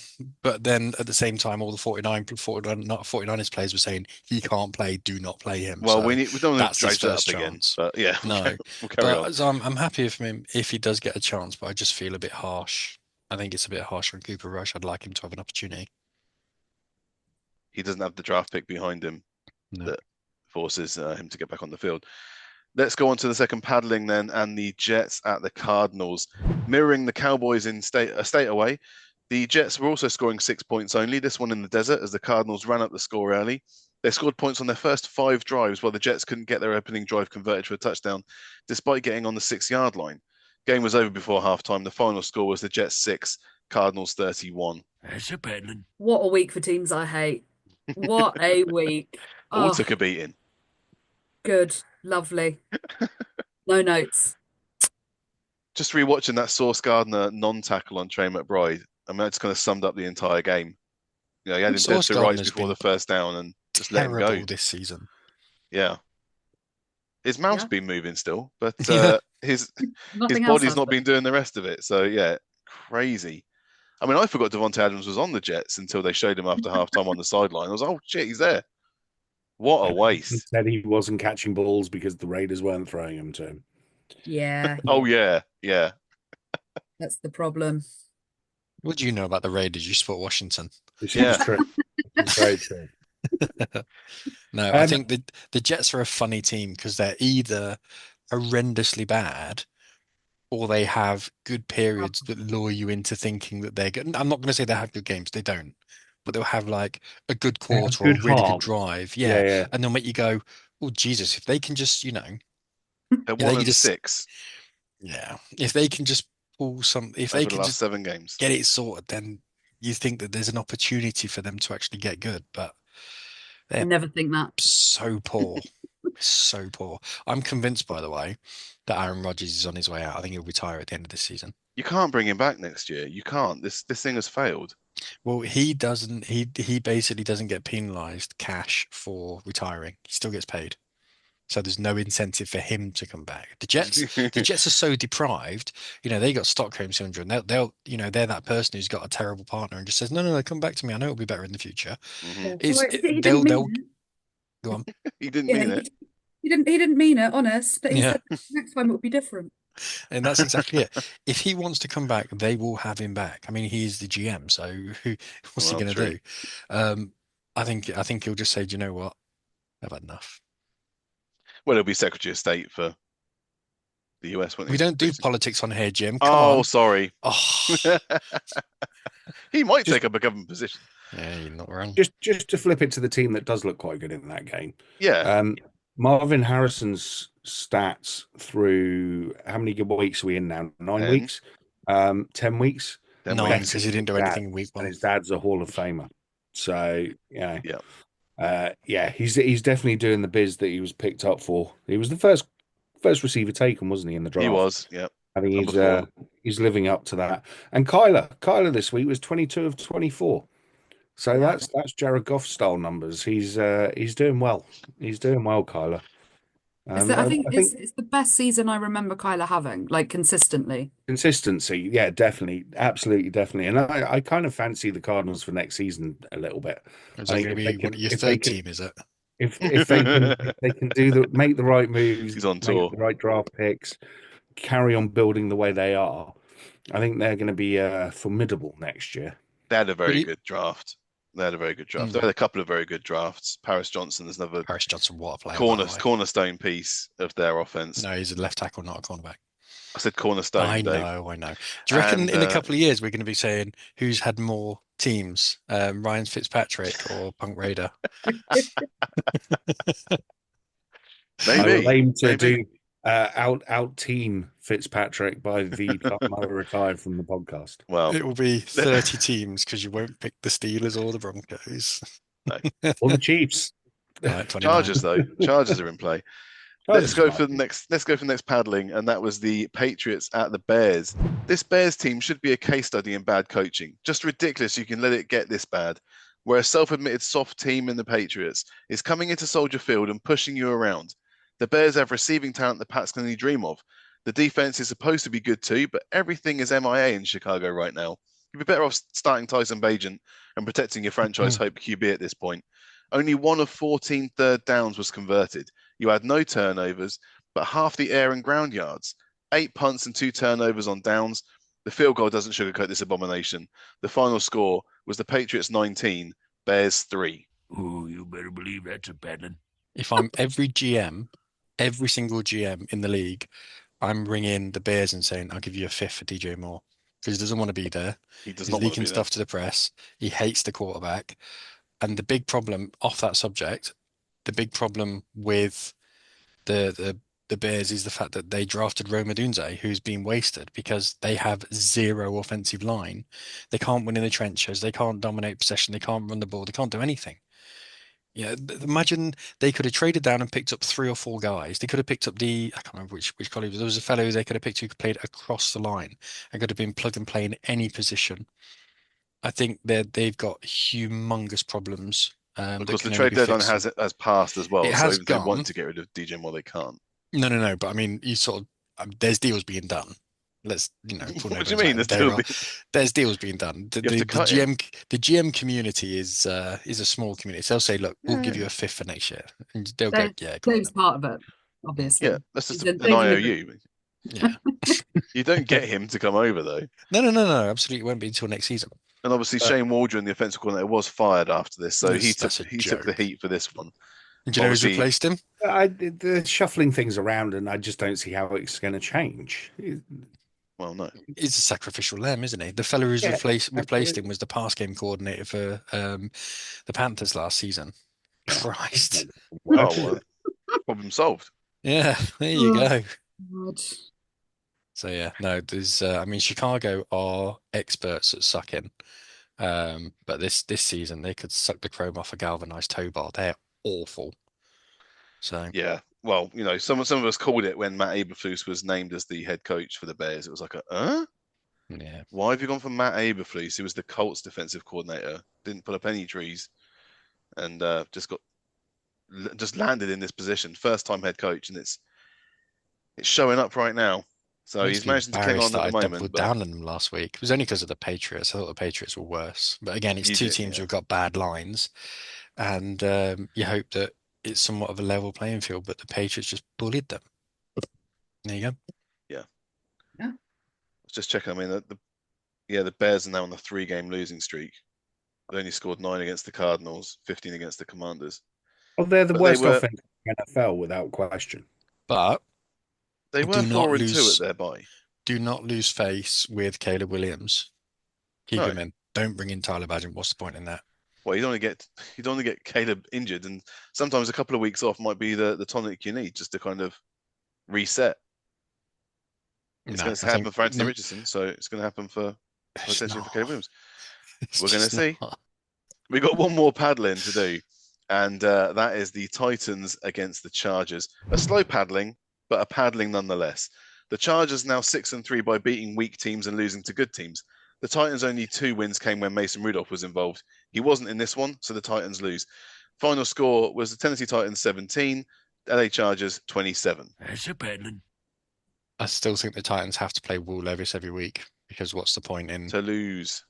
but then at the same time, all the 49ers players were saying he can't play, do not play him. Well, So we don't want that's to his dredge that first up again. chance. But yeah, No, we'll carry on. but so I'm happy for him if he does get a chance, but I just feel a bit harsh. I think it's a bit harsh on Cooper Rush. I'd like him to have an opportunity. He doesn't have the draft pick behind him No. that forces him to get back on the field. Let's go on to the second paddling then, and the Jets at the Cardinals. Mirroring the Cowboys in a state away, the Jets were also scoring 6 points only, this one in the desert, as the Cardinals ran up the score early. They scored points on their first 5 drives, while the Jets couldn't get their opening drive converted to a touchdown, despite getting on the 6-yard line. Game was over before halftime. The final score was the Jets 6, Cardinals 31. What a week for teams I hate. What a week. All Oh, took a beating. good. Lovely. No notes. Just rewatching that Sauce Gardner non-tackle on Trey McBride, I mean, that just kind of summed up the entire game. You know, he had him dead Sauce to rights Gardner's before been the first down and just let him go. Terrible this season. Yeah. His mouth's Yeah. been moving still, but Yeah. his Nothing else body's has not been. been doing the rest of it. So yeah, crazy. I mean, I forgot Devontae Adams was on the Jets until they showed him after halftime on the sideline. I was like, oh shit, he's there. What a He waste. said he wasn't catching balls because the Raiders weren't throwing them to him. Yeah. Oh yeah, yeah. That's the problem. What do you know about the Raiders? You support Washington. This Yeah. is true. It's very true. No, I Um, think the Jets are a funny team because they're either horrendously bad or they have good periods that lure you into thinking that they're good. I'm not going to say they have good games. They don't. But they'll have like a good They have quarter or a good really good halves. drive. Yeah, Yeah. yeah. And they'll make you go, oh, Jesus, if they can just, They're they 1 can and just- 6 yeah, if they can just pull some, if they over the can last just 7 games. get it sorted, then you think that there's an opportunity for them to actually get good. But I Yeah. never think that. so poor. So poor. I'm convinced, by the way, that Aaron Rodgers is on his way out. I think he'll retire at the end of this season. You can't bring him back next year. You can't. This thing has failed. Well, he doesn't. He basically doesn't get penalised cash for retiring. He still gets paid. So there's no incentive for him to come back. The Jets are so deprived. They got Stockholm syndrome. They'll they're that person who's got a terrible partner and just says, no, come back to me. I know it'll be better in the future. Mhm. They'll go on. He didn't Yeah, mean it. he didn't mean it, honest. But he Yeah. said next time it would be different. And that's exactly it. If he wants to come back, they will have him back. I mean, he's the GM, so what's he Well, going true. to do? I think he'll just say, do you know what? I've had enough. Well, he'll be Secretary of State for the US, won't he? We don't do Basically. politics on here, Jim. Come Oh, on. sorry. Oh, He might Just- take up a government position. yeah, you're not wrong. Just to flip it to the team that does look quite good in that game. Yeah. Marvin Harrison's stats through how many weeks are we in now? 9 10. weeks? 10 weeks? Then No, we- better because he didn't do than anything in week And one. his dad's a Hall of Famer. So, Yeah. he's definitely doing the biz that he was picked up for. He was the first receiver taken, wasn't he, in the draft? He was. Yeah. I think Number 4. he's living up to that. And Kyler this week was 22 of 24. So Yeah. that's Jared Goff style numbers. He's doing well. He's doing well, Kyler. I think it's the best season I remember Kyler having, like consistently. consistency, yeah, definitely, absolutely, definitely. And I kind of fancy the Cardinals for next season a little bit. Is I that think going to if they be can- your if they third can- team, is it? If they can make the right moves, He's on make tour. the right draft picks, carry on building the way they are, I think they're going to be formidable next year. They had a very Really? good draft. They had a very good draft. Mm. They had a couple of very good drafts. Paris Johnson is another Paris Johnson, what a player. by the way. cornerstone piece of their offense. No, he's a left tackle, not a cornerback. I said cornerstone, I Dave. know. Do you reckon And, in a couple of years we're going to be saying who's had more teams, Ryan Fitzpatrick or Punk Raider. I will Maybe. aim to Maybe. do out team Fitzpatrick by the time I retire from the podcast. Well, It will be 30 teams because you won't pick the Steelers or the Broncos. Or the Chiefs. Right, 29. Chargers though. Chargers are in play. Let's go for the next paddling, and that was the Patriots at the Bears. This Bears team should be a case study in bad coaching. Just ridiculous you can let it get this bad. Where a self-admitted soft team in the Patriots is coming into Soldier Field and pushing you around. The Bears have receiving talent the Pats can only dream of. The defense is supposed to be good too, but everything is MIA in Chicago right now. You'd be better off starting Tyson Bagent and protecting your franchise hope QB at this point. Only 1 of 14 third downs was converted. You had no turnovers, but half the air and ground yards. 8 punts and 2 turnovers on downs. The field goal doesn't sugarcoat this abomination. The final score was the Patriots 19, Bears 3. Ooh, you better believe that's a paddling. If I'm every single GM in the league, I'm ringing the Bears and saying, I'll give you a fifth for DJ Moore because he doesn't want to be there. He does He's not want to leaking be there. stuff to the press. He hates the quarterback. And the big problem off that subject, the big problem with the Bears is the fact that they drafted Rome Odunze, who's been wasted because they have zero offensive line. They can't win in the trenches. They can't dominate possession. They can't run the ball. They can't do anything. Yeah, imagine they could have traded down and picked up 3 or 4 guys. They could have picked up I can't remember which college. There was a fellow they could have picked who played across the line and could have been plug and play in any position. I think they've got humongous problems. Because the trade deadline has passed as well. It So has if they gone. want to get rid of DJ Moore, they can't. No. But I mean, you sort of there's deals being done. Let's What do you mean? There's deals being done. The GM community is a small community. So they'll say, look, we'll give you a fifth for next year, and they'll go, yeah, go on Dave's part of it, obviously. Yeah, that's just He's an a Dave IOU. then. Yeah. You don't get him to come over though. No. Absolutely, it won't be until next season. And obviously, Shane Waldron, the offensive coordinator, was fired after this, so he took That's a the joke. heat for this one. Do you know who's Obviously- replaced him? They're shuffling things around, and I just don't see how it's going to change. Well, no. He's a sacrificial lamb, isn't he? The fellow who's Yeah, replaced him was the pass game coordinator for the Panthers last season. Christ. Oh, problem solved. Yeah, there you Oh. go. God. So yeah, no, there's I mean Chicago are experts at sucking. But this season they could suck the chrome off a galvanized tow bar. They're awful. So Yeah. Well, some of us called it when Matt Eberflus was named as the head coach for the Bears. It was like, yeah. why have you gone for Matt Eberflus, who was the Colts defensive coordinator, didn't put up any trees, and just landed in this position, first time head coach, and it's showing up right now. So he's managing to cling on at the moment. Doubled But down on them last week. It was only because of the Patriots. I thought the Patriots were worse. But again, it's You two did, teams yeah. who've got bad lines, and you hope that it's somewhat of a level playing field. But the Patriots just bullied them. There you go. just checking. I mean, the Bears are now on a 3-game losing streak. They only scored 9 against the Cardinals, 15 against the Commanders. Well, they're the But they worst were- offense in the NFL without question. But They Do were not 4-2 lose- at their bye. do not lose face with Caleb Williams. Keep No. him in. Don't bring in Tyler Badgett. What's the point in that? Well, you don't want to get Caleb injured, and sometimes a couple of weeks off might be the tonic you need just to kind of reset. It's No, going to I happen think- for Anthony no, Richardson, so it's going to happen for it's potentially for not. Caleb Williams. It's We're gonna just see. not. We got one more paddling to do, and that is the Titans against the Chargers. A slow paddling, but a paddling nonetheless. The Chargers now 6-3 by beating weak teams and losing to good teams. The Titans' only 2 wins came when Mason Rudolph was involved. He wasn't in this one, so the Titans lose. Final score was the Tennessee Titans 17, LA Chargers 27. That's a paddling. I still think the Titans have to play Will Levis every week because what's the point in? To lose.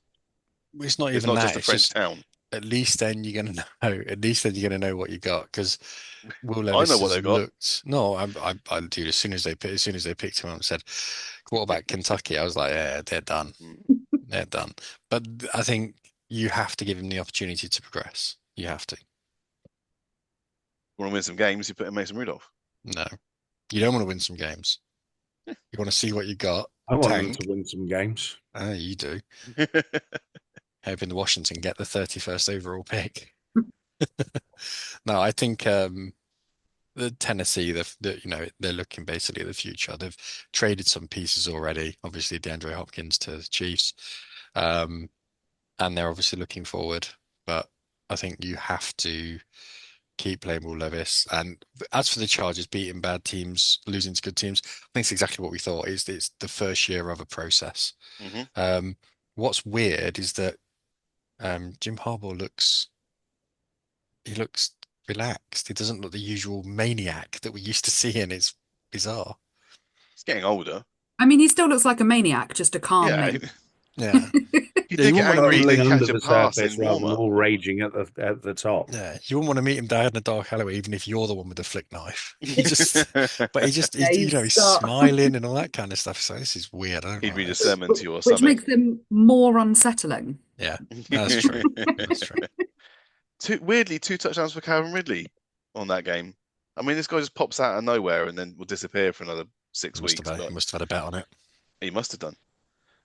It's not It's even not that. just a It's French just town. at least then you're gonna know. At least then you're gonna know what you got because Will I Levis know what has they got. looked. No, I dude. As soon as they picked him up and said quarterback Kentucky, I was like, yeah, they're done. They're done. But I think you have to give him the opportunity to progress. You have to. Want to win some games, you put in Mason Rudolph. No, you don't want to win some games. You want to see what you got. I want them Tank. to win some games. You do. hoping the Washington get the 31st overall pick. No, I think the Tennessee, they're looking basically at the future. They've traded some pieces already. Obviously, DeAndre Hopkins to the Chiefs, and they're obviously looking forward. But I think you have to keep playing Will Levis. And as for the Chargers beating bad teams, losing to good teams, I think it's exactly what we thought. It's the first year of a process. Hmm. What's weird is that Jim Harbaugh looks relaxed. He doesn't look the usual maniac that we used to see, and it's bizarre. He's getting older. I mean, he still looks like a maniac, just a calm Yeah, maniac. Yeah. you Yeah, did you get wouldn't want angry. He Bubbling did under catch a the pass surface in rather warm than up. all raging at the top. Yeah, you wouldn't want to meet him down in the dark alleyway, even if you're the one with the flick knife. But Yeah, he's smiling and all that kind of stuff. So this is weird. I don't He'd read like a this. sermon to you or Which something. makes him more unsettling. Yeah, that's true. That's true. Weirdly, 2 touchdowns for Calvin Ridley on that game. I mean, this guy just pops out of nowhere and then will disappear for another 6 Must weeks. have had, But must have had a bet on it. he must have done.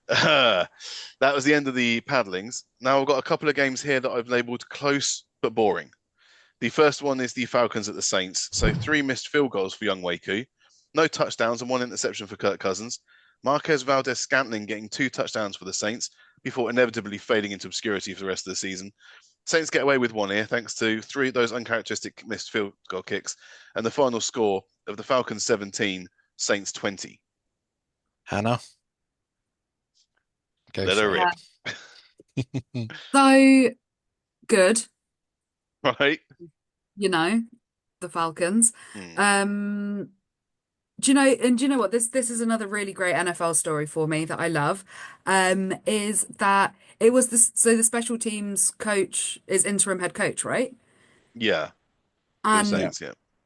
That was the end of the paddlings. Now I've got a couple of games here that I've labelled close but boring. The first one is the Falcons at the Saints. So 3 missed field goals for young Waku, no touchdowns and 1 interception for Kirk Cousins. Marquez Valdez-Scantling getting 2 touchdowns for the Saints before inevitably fading into obscurity for the rest of the season. Saints get away with 1 here thanks to 3 of those uncharacteristic missed field goal kicks and the final score of the Falcons 17, Saints 20. Hannah, go Let her for rip. So good, Right? the Falcons. Hmm. Do you know what? This is another really great NFL story for me that I love. Is that it was this so the special teams coach is interim head coach, right? Yeah, for the And Saints,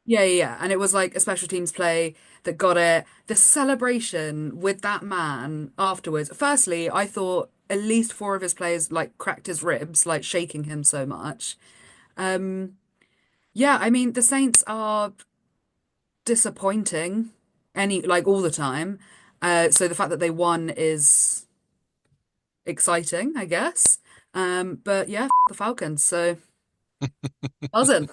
yeah. yeah. And it was like a special teams play that got it. The celebration with that man afterwards. Firstly, I thought at least 4 of his players like cracked his ribs, like shaking him so much. Yeah, I mean the Saints are disappointing all the time. So the fact that they won is exciting, I guess. But yeah, the Falcons. So buzzing.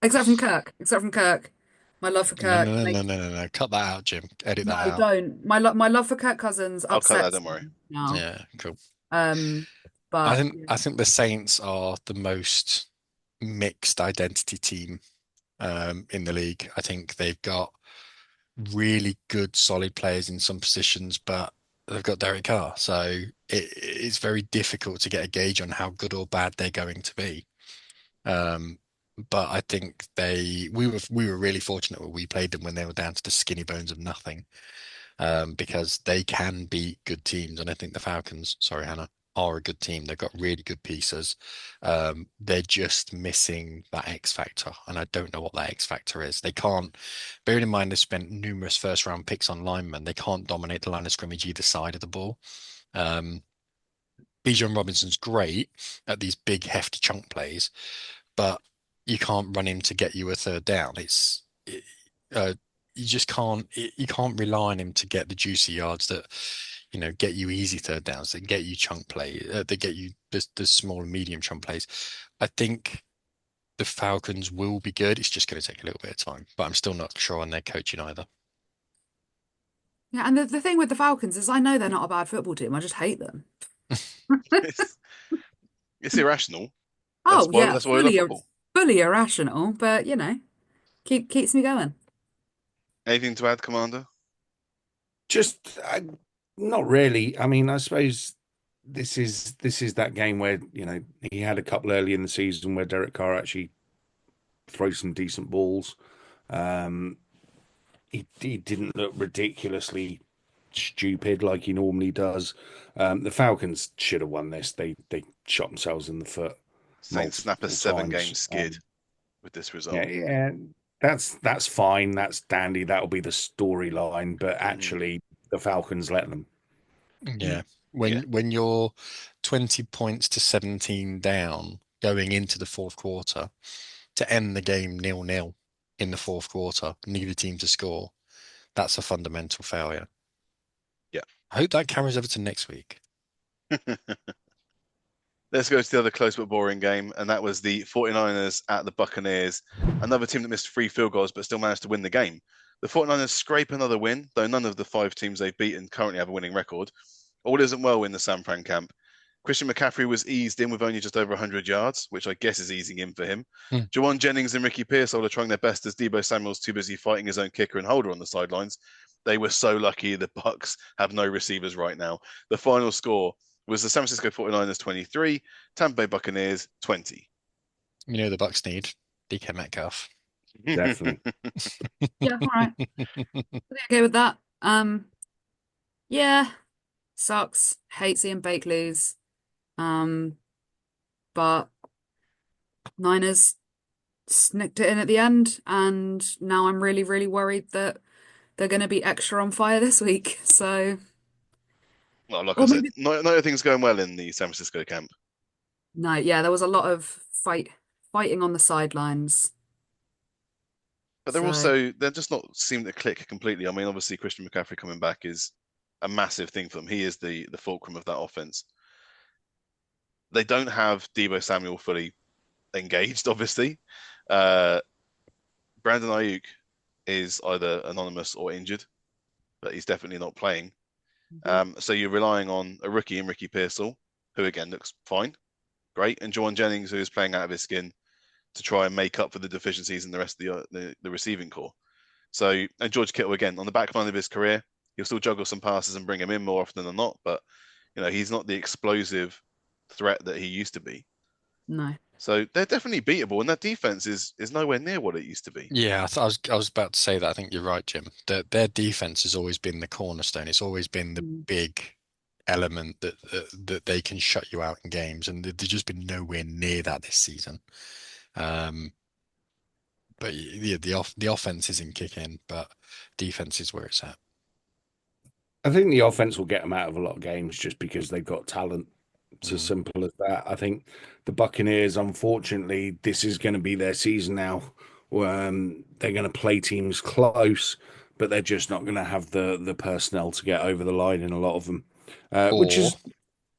Except from Kirk. Except from Kirk. My love for it. No, Kirk no, no, no, makes no, no, no. Cut that out, Jim. Edit that no, out. don't. My love for Kirk Cousins I'll cut that, upsets don't worry. me now. Yeah, cool. But I think the Saints are the most mixed identity team in the league. I think they've got really good, solid players in some positions, but they've got Derek Carr, so it's very difficult to get a gauge on how good or bad they're going to be. But I think we were really fortunate when we played them when they were down to the skinny bones of nothing, because they can beat good teams, and I think the Falcons, sorry, Hannah, are a good team. They've got really good pieces. They're just missing that X factor, and I don't know what that X factor is. They can't, bearing in mind they spent numerous first round picks on linemen, they can't dominate the line of scrimmage either side of the ball. Bijan Robinson's great at these big hefty chunk plays, but you can't run him to get you a third down. You just can't. You can't rely on him to get the juicy yards that get you easy third downs, that get you chunk play, that get you the small and medium chunk plays. I think the Falcons will be good. It's just going to take a little bit of time, but I'm still not sure on their coaching either. yeah, and the thing with the Falcons is I know they're not a bad football team. I just hate them. It's irrational. Oh yeah, That's why we love football. fully irrational, but keeps me going. Anything to add, Commander? Just not really. I mean, I suppose this is that game where he had a couple early in the season where Derek Carr actually throws some decent balls. He didn't look ridiculously stupid like he normally does. The Falcons should have won this. They shot themselves in the foot. Saints snap a multiple 7-game times. skid with this result. Yeah, that's fine. That's dandy. That'll be the storyline. But actually, the Falcons let them. Yeah. When you're 20 points to 17 down going into the fourth quarter, to end the game 0-0 in the fourth quarter, neither team to score, that's a fundamental failure. Yeah. I hope that carries over to next week. Let's go to the other close but boring game, and that was the 49ers at the Buccaneers. Another team that missed 3 field goals but still managed to win the game. The 49ers scrape another win, though none of the 5 teams they've beaten currently have a winning record. All isn't well in the San Fran camp. Christian McCaffrey was eased in with only just over 100 yards, which I guess is easing in for him. Jawan Jennings and Ricky Pearsall are trying their best as Deebo Samuel's too busy fighting his own kicker and holder on the sidelines. They were so lucky the Bucs have no receivers right now. The final score was the San Francisco 49ers 23, Tampa Bay Buccaneers 20. You know the Bucks need DK Metcalf. Definitely. Yeah, all right. Okay with that. Yeah, sucks. Hate seeing Bake lose. But Niners snicked it in at the end, and now I'm really, really worried that they're going to be extra on fire this week. So, Well, like or I said, maybe not everything's going well in the San Francisco camp. no, yeah, there was a lot of fighting on the sidelines. But So, they're just not seem to click completely. I mean, obviously Christian McCaffrey coming back is a massive thing for them. He is the fulcrum of that offense. They don't have Deebo Samuel fully engaged, obviously. Brandon Ayuk is either anonymous or injured, but he's definitely not playing. So you're relying on a rookie in Ricky Pearsall, who again looks fine, great, and Jawan Jennings, who is playing out of his skin to try and make up for the deficiencies in the rest of the receiving core. So, and George Kittle again on the back line of his career, he'll still juggle some passes and bring him in more often than not, but he's not the explosive threat that he used to be. no. So they're definitely beatable, and that defense is nowhere near what it used to be. Yeah, I was about to say that. I think you're right, Jim. Their defense has always been the cornerstone. It's always been the big element that they can shut you out in games, and they've just been nowhere near that this season. But yeah, the offense isn't kicking, but defense is where it's at. I think the offense will get them out of a lot of games just because they've got talent. It's as simple as that. I think the Buccaneers, unfortunately, this is going to be their season now. They're going to play teams close, but they're just not going to have the personnel to get over the line in a lot of them, which is a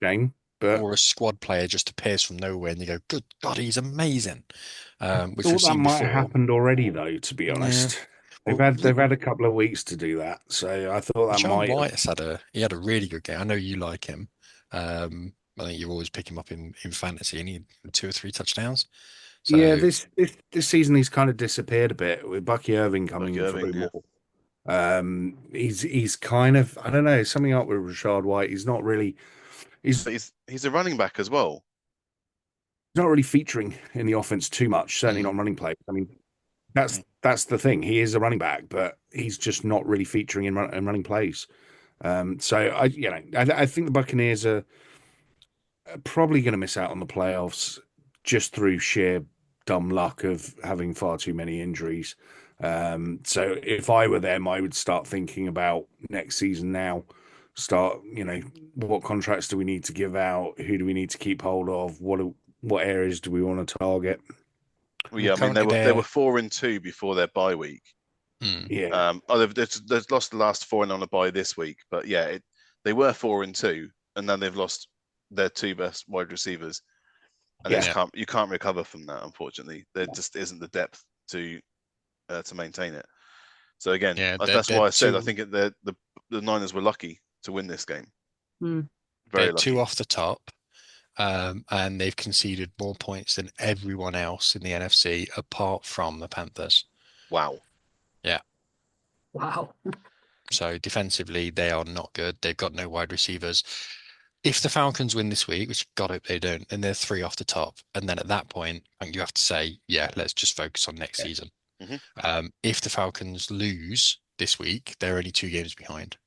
shame. But Or a squad player just appears from nowhere, and you go, "Good God, he's amazing." Which thought we've that seen might have before. happened already, though. To be honest, Well, they've had a couple of weeks to do that, so I thought that John might. White has had a really good game. I know you like him. I think you always pick him up in fantasy, and he had 2 or 3 touchdowns. So Yeah, this season he's kind of disappeared a bit with Bucky Irving coming Bucky in Irving, for yeah. more. He's kind of, I don't know, something up with Rashad White. He's not really But he's a running back as well. not really featuring in the offense too much. Certainly not running play. I mean, that's the thing. He is a running back, but he's just not really featuring in running plays. So I think the Buccaneers are probably going to miss out on the playoffs just through sheer dumb luck of having far too many injuries. So if I were them, I would start thinking about next season now. Start, what contracts do we need to give out? Who do we need to keep hold of? What areas do we want to target? Well, yeah, I mean they were 4-2 before their bye week. Yeah. They've lost the last 4 and on a bye this week, but yeah, they were 4-2, and then they've lost their 2 best wide receivers, and you can't recover from that. Unfortunately, there just isn't the depth to maintain it. So again, that's why I said I think the Niners were lucky to win this game. Very lucky. 2 off the top, and they've conceded more points than everyone else in the NFC apart from the Panthers. Wow. Yeah. Wow. So defensively, they are not good. They've got no wide receivers. If the Falcons win this week, which God hope they don't, then they're 3 off the top. And then at that point, I think you have to say, yeah, let's just focus on next season. If the Falcons lose this week, they're only 2 games behind.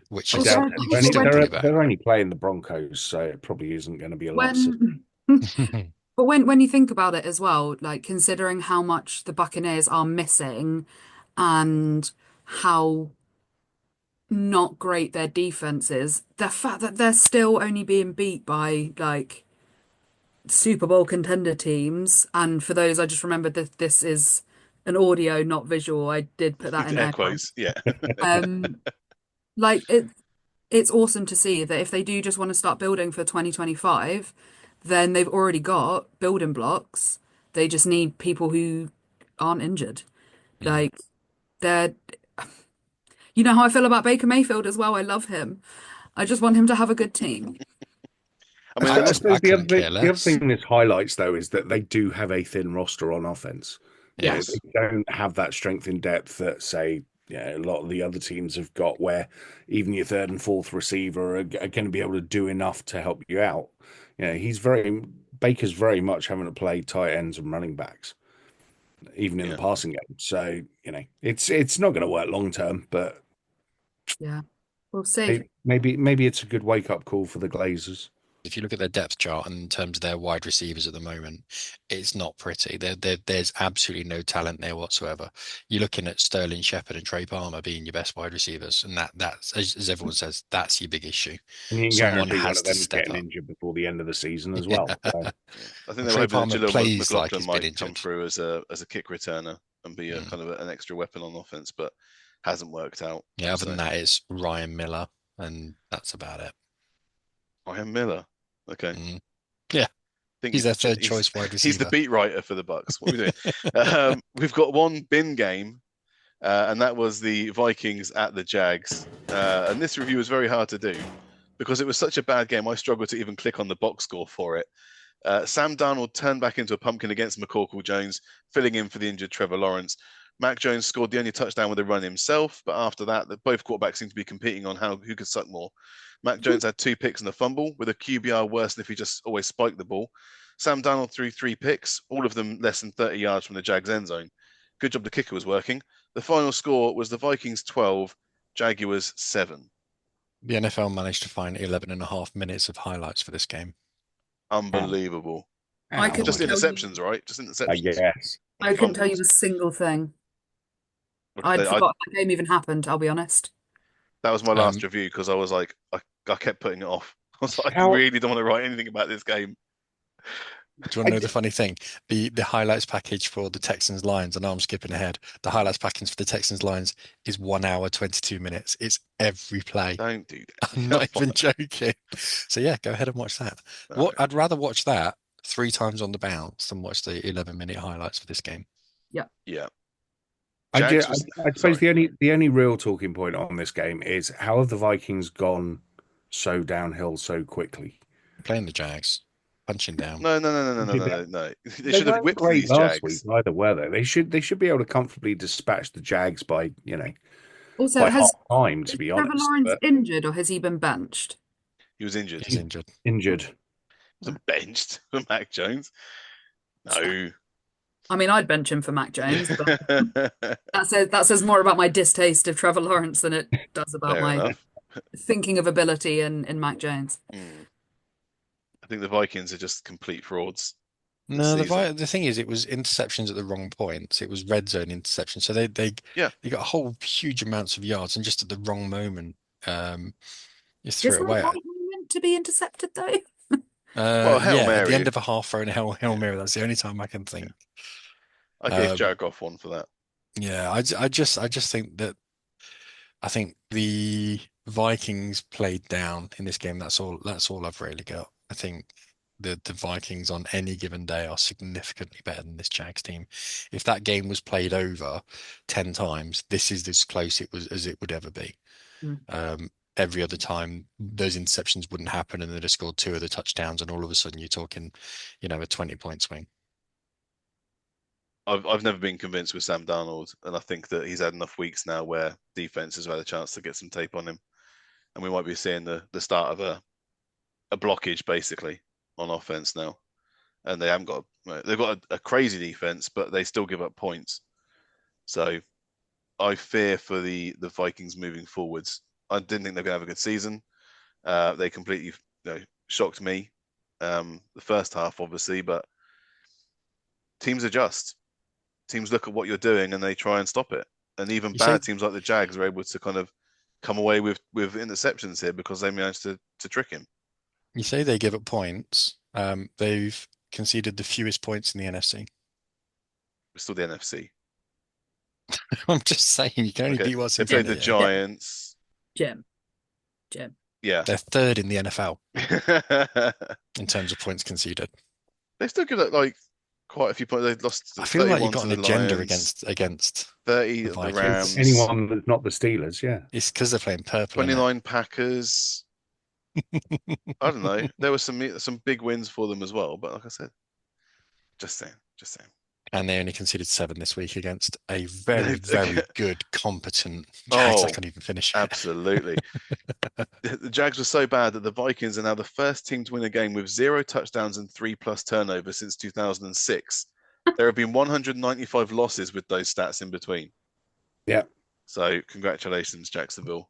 Which is they're only playing the Broncos, so it probably isn't going to be a loss. But when you think about it as well, like considering how much the Buccaneers are missing and how not great their defense is, the fact that they're still only being beat by like Super Bowl contender teams, and for those, I just remembered that this is an audio, not visual. I did put that in air quotes. Yeah. Like it's awesome to see that if they do just want to start building for 2025, then they've already got building blocks. They just need people who aren't injured. Like they're, you know how I feel about Baker Mayfield as well. I love him. I just want him to have a good team. I mean, I I suppose the other couldn't care thing less. this highlights, though, is that they do have a thin roster on offense. You know, Yes. they don't have that strength in depth that, say, a lot of the other teams have got, where even your third and fourth receiver are going to be able to do enough to help you out. Baker's very much having to play tight ends and running backs, even in the Yeah. passing game. So, it's not going to work long term, but Yeah, we'll see. maybe it's a good wake up call for the Glazers. If you look at their depth chart and in terms of their wide receivers at the moment, it's not pretty. There's absolutely no talent there whatsoever. You're looking at Sterling Shepard and Trey Palmer being your best wide receivers, and that's as everyone says, that's your big issue. And you can Someone guarantee one has of to them's step getting up. injured before the end of the season as well. So, I think they Well, were Trey hoping that Palmer Jaleel plays like McLaughlin he's been might come injured. through as a kick returner and be a kind of an extra weapon on offense, but hasn't worked out. Yeah, other So, than that, it's Ryan Miller, and that's about it. Ryan Miller. Okay. Mm. Yeah, I think he's their the- third choice wide receiver. He's the beat writer for the Bucks. What are we doing? We've got one bin game, and that was the Vikings at the Jags. And this review was very hard to do because it was such a bad game. I struggled to even click on the box score for it. Sam Darnold turned back into a pumpkin against McCorkle Jones, filling in for the injured Trevor Lawrence. Mac Jones scored the only touchdown with a run himself, but after that, both quarterbacks seemed to be competing on who could suck more. Mac Jones had 2 picks and a fumble, with a QBR worse than if he just always spiked the ball. Sam Darnold threw 3 picks, all of them less than 30 yards from the Jags' end zone. Good job the kicker was working. The final score was the Vikings 12, Jaguars 7. The NFL managed to find 11 and a half minutes of highlights for this game. Unbelievable. I could Just tell you- interceptions, right? Just interceptions. yes. I couldn't tell you a Fumbles. single thing. What did I'd they- forgotten that game even happened, I'll be honest. That was my last Um, review because I was like, I kept putting it off. I was like, How- I really don't want to write anything about this game. Do you want to know the funny thing? The highlights package for the Texans Lions, and I'm skipping ahead. The highlights package for the Texans Lions is 1 hour 22 minutes. It's every play. Don't do that. I'm not even joking. So yeah, go ahead and watch that. No. What I'd rather watch that 3 times on the bounce than watch the 11-minute highlights for this game. Yeah. I Jags suppose sorry. the only real talking point on this game is how have the Vikings gone so downhill so quickly? Playing the Jags, punching down. No. Did They They should have weren't whipped great these last Jags. week either, were they? They should be able to comfortably dispatch the Jags by Also, by has half time, to is be Trevor honest. Lawrence But injured or has he been benched? He was injured. He's injured. injured. He wasn't benched for Mac Jones. No. I mean, I'd bench him for Mac Jones, but that says more about my distaste of Trevor Lawrence than it does about Fair my enough. thinking of ability in Mac Jones. I think the Vikings are just complete frauds. No, season. the thing is, it was interceptions at the wrong points. It was red zone interceptions. So they Yeah. got a whole huge amounts of yards and just at the wrong moment, you threw Is it that away. right moment to be intercepted though? Well, Hail Yeah, at Mary. the end of a half thrown Hail Mary. That's the only time I can think. I gave Um, Jared Goff one for that. Yeah, I just think that I think the Vikings played down in this game. That's all I've really got. I think the Vikings on any given day are significantly better than this Jags team. If that game was played over 10 times, this is as close as it would ever be. Every other time those interceptions wouldn't happen and they'd have scored 2 of the touchdowns, and all of a sudden you're talking, a 20-point swing. I've never been convinced with Sam Darnold, and I think that he's had enough weeks now where defense has had a chance to get some tape on him, and we might be seeing the start of a blockage basically on offense now. And they've got a crazy defense, but they still give up points. So I fear for the Vikings moving forwards. I didn't think they're going to have a good season. They completely shocked me the first half, obviously, but teams adjust. Teams look at what you're doing and they try and stop it. And even bad teams like the Jags are able to kind of come away with interceptions here because they managed to trick him. You say they give up points. They've conceded the fewest points in the NFC. It's still the NFC. I'm just saying, you can only Okay. beat what's They in played front the of you. Giants. Jim. Yeah, Yeah. They're third in the NFL in terms of points conceded. They still give it like quite a few points. They've lost I feel like 31 you've got to an the agenda Lions, against 30 the of the Vikings. Rams, Anyone that's not the Steelers, yeah. It's because they're playing purple. innit? 29 Packers. I don't know. There were some big wins for them as well, but like I said, just saying. And they only conceded 7 this week against a very, very good, competent Jags. I Oh, can't even finish it. Absolutely. The Jags were so bad that the Vikings are now the first team to win a game with 0 touchdowns and 3+ turnovers since 2006. There have been 195 losses with those stats in between. Yeah. So congratulations, Jacksonville.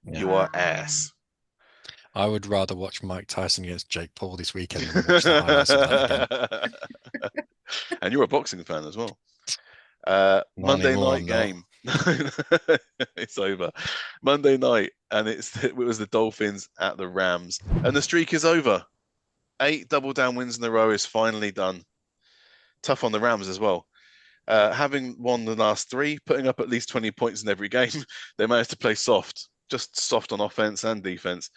Yeah. You are ass. I would rather watch Mike Tyson against Jake Paul this weekend than watch the highlights of that again. And you're a boxing fan as well. Not Monday anymore, night I'm game. It's over. Monday night, and it was the Dolphins at the Rams, and the streak is over. 8 double down wins in a row is finally done. Tough on the Rams as well. Having won the last 3, putting up at least 20 points in every game, they managed to play soft, just soft on offense and defense.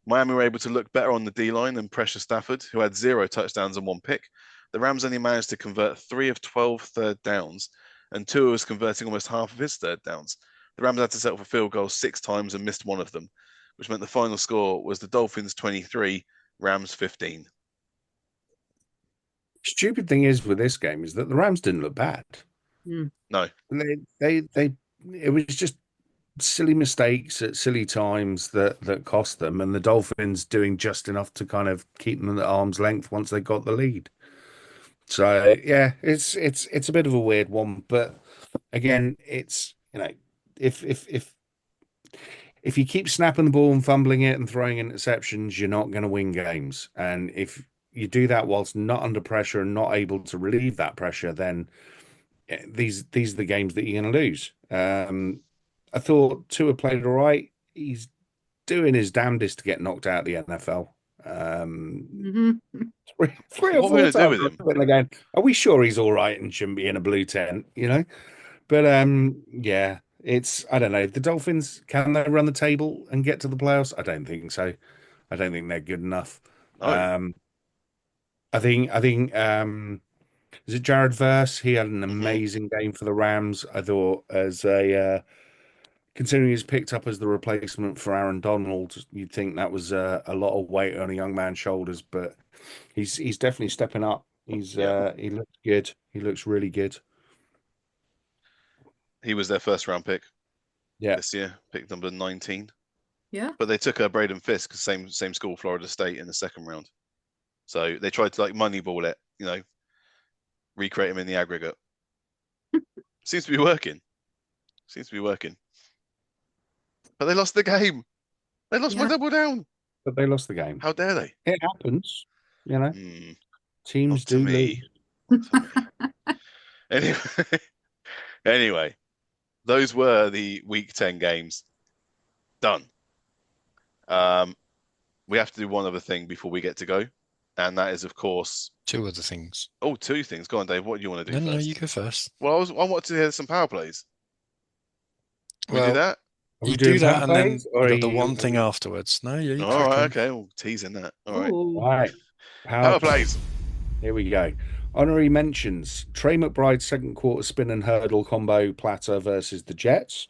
Miami were able to look better on the D-line than pressure Stafford, who had 0 touchdowns and 1 pick. The Rams only managed to convert 3 of 12 third downs, and Tua was converting almost half of his third downs. The Rams had to settle for field goals 6 times and missed 1 of them, which meant the final score was the Dolphins 23, Rams 15. Stupid thing is with this game is that the Rams didn't look bad. No. It was just silly mistakes at silly times that cost them, and the Dolphins doing just enough to kind of keep them at arm's length once they got the lead. So yeah, it's a bit of a weird one, but again, it's if you keep snapping the ball and fumbling it and throwing interceptions, you're not going to win games. And if you do that whilst not under pressure and not able to relieve that pressure, then these are the games that you're going to lose. I thought Tua played all right. He's doing his damnedest to get knocked out of the NFL. Three or What are we four gonna do times with him? again. Are we sure he's all right and shouldn't be in a blue tent? But yeah, I don't know. The Dolphins, can they run the table and get to the playoffs? I don't think so. I don't think they're good enough. No. I think is it Jared Verse? He had an amazing game for the Rams. I thought considering he's picked up as the replacement for Aaron Donald, you'd think that was a lot of weight on a young man's shoulders, but he's definitely stepping up. He looks good. He looks really good. He was their first round pick Yeah. this year, pick number 19. Yeah. But they took Braden Fisk, same school, Florida State, in the second round. So they tried to like moneyball it, recreate him in the aggregate. Seems to be working. But they lost the game. They lost by double down. But they lost the game. How dare they? It happens, Teams Not to do me. lose. Anyway, those were the Week 10 games. Done. We have to do one other thing before we get to go, and that is, of course, 2 other things. Oh, 2 things. Go on, Dave. What do you want to do No, first? you go first. Well, I want to hear some power plays. We do Well, that? Are we you doing do that, power and then plays, or you got are the one you- thing afterwards. No, you All crack right, on. okay. We'll teasing that. All right. Ooh. All right. Power plays. Here we go. Honorary mentions: Trey McBride's second quarter spin and hurdle combo platter versus the Jets.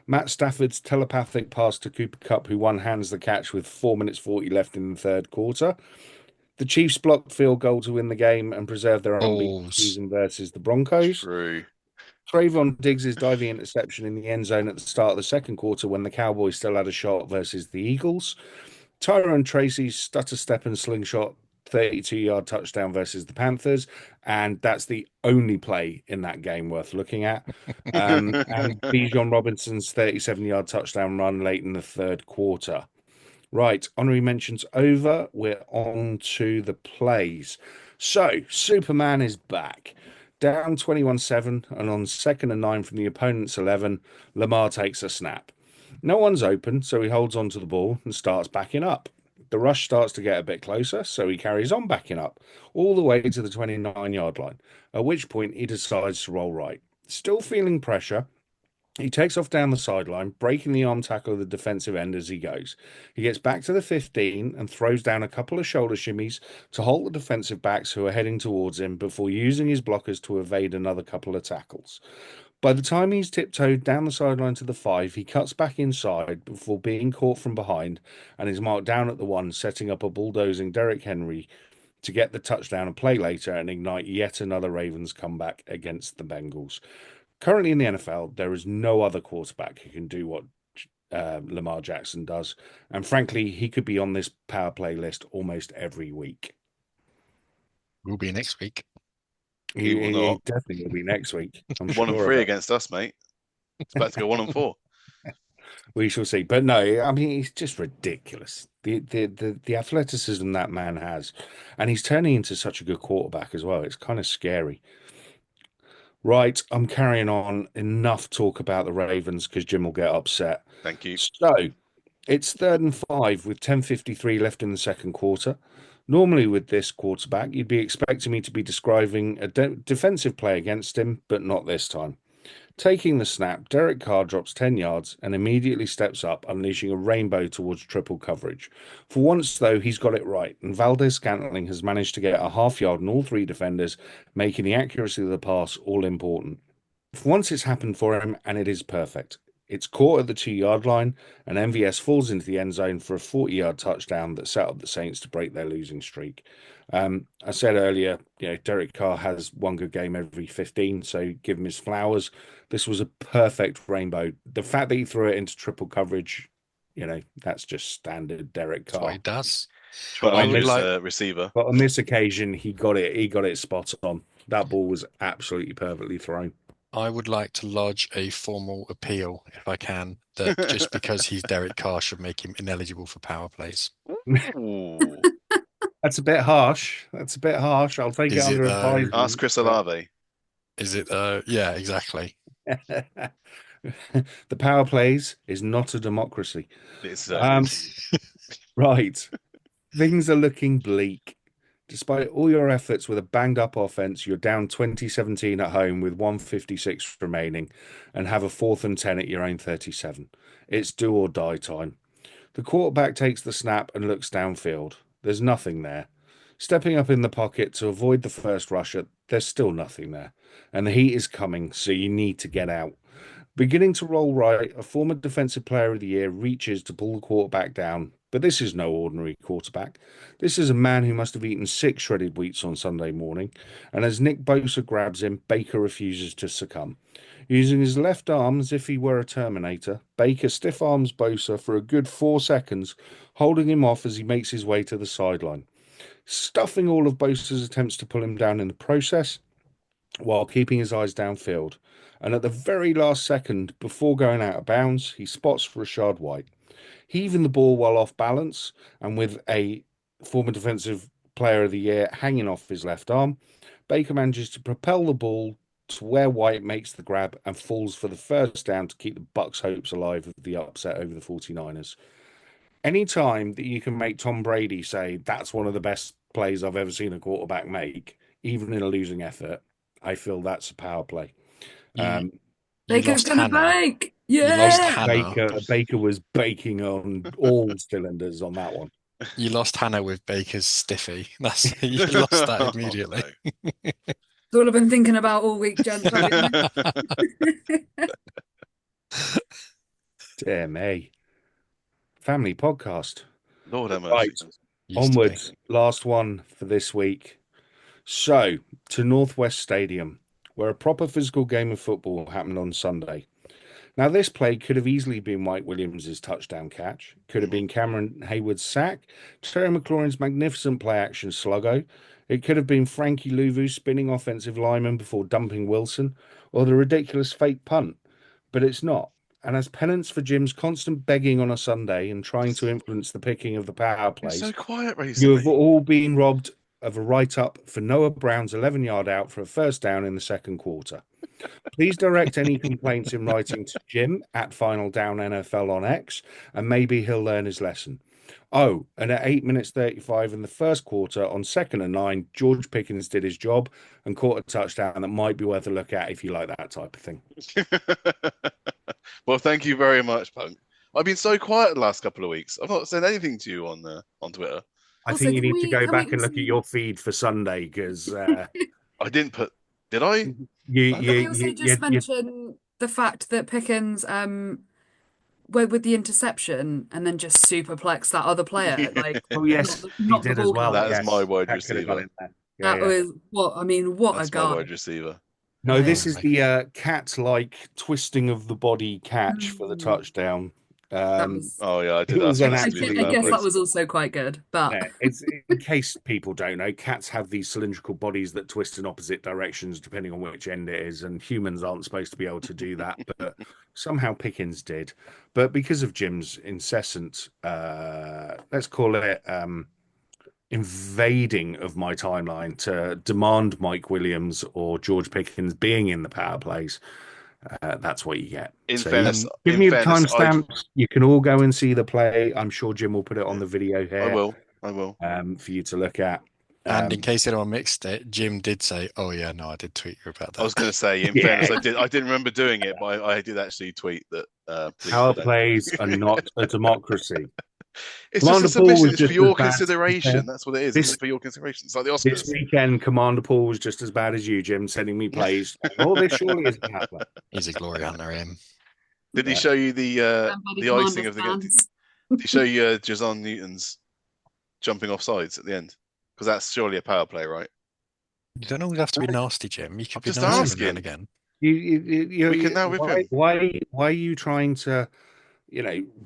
Matt Stafford's telepathic pass to Cooper Kupp, who one-hands the catch with 4 minutes 40 left in the third quarter. The Chiefs blocked field goal to win the game and preserve their unbeaten Balls. season versus the Broncos. True. Trayvon Diggs' diving interception in the end zone at the start of the second quarter when the Cowboys still had a shot versus the Eagles. Tyrone Tracy's stutter step and slingshot 32-yard touchdown versus the Panthers. And that's the only play in that game worth looking at. And Bijan Robinson's 37-yard touchdown run late in the third quarter. Right, honorary mentions over. We're on to the plays. So, Superman is back. Down 21-7 and on 2nd and 9 from the opponent's 11, Lamar takes a snap. No one's open, so he holds onto the ball and starts backing up. The rush starts to get a bit closer, so he carries on backing up all the way to the 29-yard line, at which point he decides to roll right. Still feeling pressure, He takes off down the sideline, breaking the arm tackle of the defensive end as he goes. He gets back to the 15 and throws down a couple of shoulder shimmies to halt the defensive backs who are heading towards him before using his blockers to evade another couple of tackles. By the time he's tiptoed down the sideline to the 5, he cuts back inside before being caught from behind and is marked down at the 1, setting up a bulldozing Derrick Henry to get the touchdown and play later and ignite yet another Ravens comeback against the Bengals. Currently in the NFL, there is no other quarterback who can do what Lamar Jackson does. And frankly, he could be on this power play list almost every week. Will be next week. He will not. Definitely will be next week. I'm 1 and sure 3 of it. against us, mate. It's about to go 1 and 4. We shall see. But no, I mean, he's just ridiculous. The athleticism that man has. And he's turning into such a good quarterback as well. It's kind of scary. Right, I'm carrying on. Enough talk about the Ravens because Jim will get upset. Thank you. So it's 3rd and 5 with 10:53 left in the second quarter. Normally with this quarterback, you'd be expecting me to be describing a defensive play against him, but not this time. Taking the snap, Derek Carr drops 10 yards and immediately steps up, unleashing a rainbow towards triple coverage. For once, though, he's got it right, and Valdez-Scantling has managed to get a half yard on all 3 defenders, making the accuracy of the pass all important. For once, it's happened for him, and it is perfect. It's caught at the 2-yard line, and MVS falls into the end zone for a 40-yard touchdown that set up the Saints to break their losing streak. I said earlier, Derek Carr has one good game every 15, so give him his flowers. This was a perfect rainbow. The fact that he threw it into triple coverage, that's just standard Derek That's what Carr. he does. But I I would miss receiver. But on this occasion, he got it spot on. That ball was absolutely perfectly thrown. I would like to lodge a formal appeal, if I can, that just because he's Derek Carr should make him ineligible for power plays. Ooh. That's a bit harsh. I'll take it Is it, under though? advisement. Ask Chris Olave. Is it? Yeah, exactly. The power plays is not a democracy. It's Right. Things are looking bleak. Despite all your efforts with a banged up offense, you're down 2017 at home with 1:56 remaining and have a 4th and 10 at your own 37. It's do or die time. The quarterback takes the snap and looks downfield. There's nothing there. Stepping up in the pocket to avoid the first rusher, there's still nothing there. And the heat is coming, so you need to get out. Beginning to roll right, a former Defensive Player of the Year reaches to pull the quarterback down, but this is no ordinary quarterback. This is a man who must have eaten 6 shredded wheats on Sunday morning, and as Nick Bosa grabs him, Baker refuses to succumb. Using his left arm as if he were a Terminator, Baker stiff arms Bosa for a good 4 seconds, holding him off as he makes his way to the sideline, stuffing all of Bosa's attempts to pull him down in the process, while keeping his eyes downfield. And at the very last second, before going out of bounds, he spots Rachaad White. Heaving the ball while off balance and with a former Defensive Player of the Year hanging off his left arm, Baker manages to propel the ball to where White makes the grab and falls for the first down to keep the Bucs' hopes alive of the upset over the 49ers. Any time that you can make Tom Brady say that's one of the best plays I've ever seen a quarterback make, even in a losing effort, I feel that's a power play. You Baker's lost gonna Hannah. bake. You lost Yeah. Hannah. Baker was baking on all cylinders on that one. You lost Hannah with Baker's stiffy. You lost that immediately. Oh, It's all I've been thinking about all week, gents. Dear me. Family podcast. no. Lord have Right. mercy. Used to be. Onwards. Last one for this week. So, to Northwest Stadium, where a proper physical game of football happened on Sunday. Now, this play could have easily been Mike Williams' touchdown catch, could have been Cameron Hayward's sack, Terry McLaurin's magnificent play action sluggo. It could have been Frankie Louvu spinning offensive lineman before dumping Wilson, or the ridiculous fake punt. But it's not. And as penance for Jim's constant begging on a Sunday and trying to influence the picking of the power You're plays, so quiet you recently. have all been robbed of a write-up for Noah Brown's 11-yard out for a first down in the second quarter. Please direct any complaints in writing to Jim at Final Down NFL on X, and maybe he'll learn his lesson. Oh, and at 8 minutes 35 in the first quarter on 2nd and 9, George Pickens did his job and caught a touchdown that might be worth a look at if you like that type of thing. Well, thank you very much, Punk. I've been so quiet the last couple of weeks. I've not said anything to you on Twitter. I Also, think you can need to we- go can back we and look at also- your feed for Sunday because I didn't put. Did I? Can we also just mention the fact that Pickens with the interception and then just superplex that other player? Like, oh yes, not he the did as ball well. That is carrier. my wide That could have gone receiver. in there. That was what That's a my guy. wide receiver. No, this is Amazing. the cat-like twisting of the body catch for the touchdown. That was. Oh yeah, I It did was that. an I absolute guess lovely- that was also quite good, but Yeah, it's in case people don't know, cats have these cylindrical bodies that twist in opposite directions depending on which end it is, and humans aren't supposed to be able to do that, but somehow Pickens did. But because of Jim's incessant, let's call it invading of my timeline to demand Mike Williams or George Pickens being in the power plays, that's what you get. In So fairness, give in me the fairness, timestamps. You can all go and see the play. I'm sure Jim will put it on the video here. I will. For you to look at. And in case anyone mixed it, Jim did say, "Oh yeah, no, I did tweet you about that." I was going to say, in Yeah. fairness, I didn't remember doing it, but I did actually tweet that. Please Power don't. plays are not a democracy. It's Commander just a Paul was submission. It's just for your as bad. consideration. That's what it is. This- It's for your consideration. It's like the This Oscars. weekend, Commander Paul was just as bad as you, Jim, sending me plays. Oh, this surely is a power play. He's a glory hunter, him. Did he Yeah. show you the Somebody icing Commander of the game? fans. Did he show you Jason Newton's jumping off sides at the end? Because that's surely a power play, right? You don't always have to be nasty, Jim. You can I'm be just nice every now and asking. again. We can now whip him. Why are you trying to,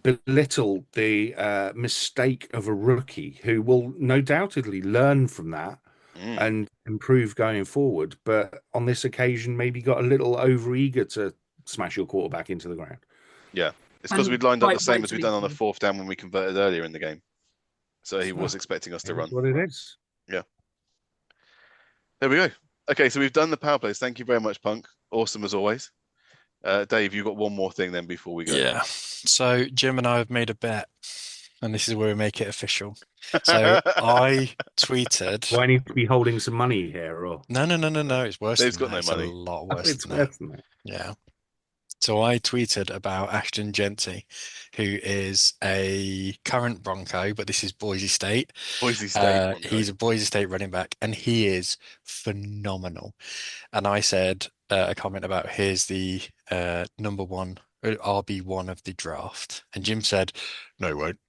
belittle the mistake of a rookie who will no doubtedly learn from that Mm. and improve going forward, but on this occasion maybe got a little overeager to smash your quarterback into the ground? It's because And we'd lined up the quite same as we'd rightly done on the so. fourth down when we converted earlier in the game. So he was expecting us to run. That's what it is. There we go. Okay, so we've done the power plays. Thank you very much, Punk. Awesome as always. Dave, you've got one more thing then before we go. Yeah. So Jim and I have made a bet, and this is where we make it official. So I tweeted. Do I need to be holding some money here, or No. It's worse Dave's than got that. no It's money. a lot worse it's than that. worse than that. Yeah. So I tweeted about Ashton Genty, who is a current Bronco, but this is Boise State. Boise State. He's a Boise State running back, and he is phenomenal. And I said a comment about here's the number one RB1 of the draft, and Jim said, "No, he won't,"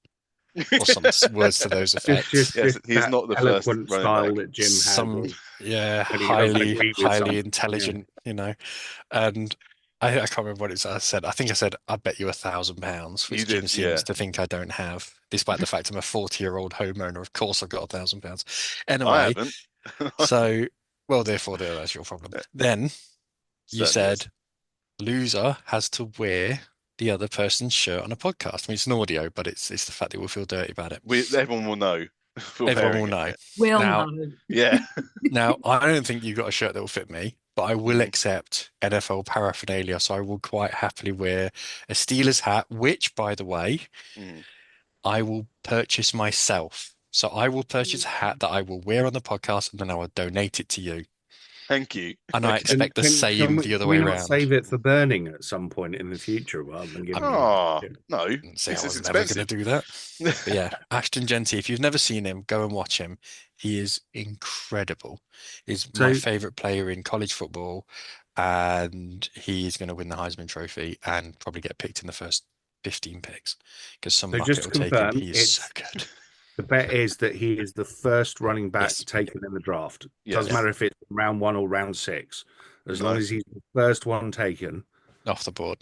or some words to those effects. Yes, he's that not the first eloquent running style back. that Jim Some had. yeah, when he doesn't highly agree with something, intelligent, and I can't remember what I said. I think I said, "I bet you £1,000," which You Jim did, seems yeah. to think I don't have, despite the fact I'm a 40-year-old homeowner. Of course, I've got £1,000. I Anyway, haven't. so therefore, that's your problem. Then you Certainly said, "Loser has to wear the other person's shirt on a podcast." I mean, it's an audio, but it's the fact that we'll feel dirty about it. everyone will know. for Everyone wearing will it, know. Will Now- know. Yeah. Now, I don't think you've got a shirt that will fit me, but I will Mhm. accept NFL paraphernalia. So I will quite happily wear a Steelers hat, which, by the way, Mm. I will purchase myself. So I will purchase a hat that I will wear on the podcast, and then I will donate it to you. Thank you. And I expect the same the other way Can we not around. save it for burning at some point in the future rather than giving Oh, it? no. Didn't say This I is was never going expensive. to do that. But yeah, Ashton Genty, if you've never seen him, go and watch him. He is incredible. He's my So- favorite player in college football, and he is going to win the Heisman Trophy and probably get picked in the first 15 picks because some So bucket just will to take him. confirm, He is so it's- good. The bet is that he is the first running back Yes. taken in the draft. Yes. Doesn't matter if it's round 1 or round 6. As No. long as he's the first one taken. Off the board.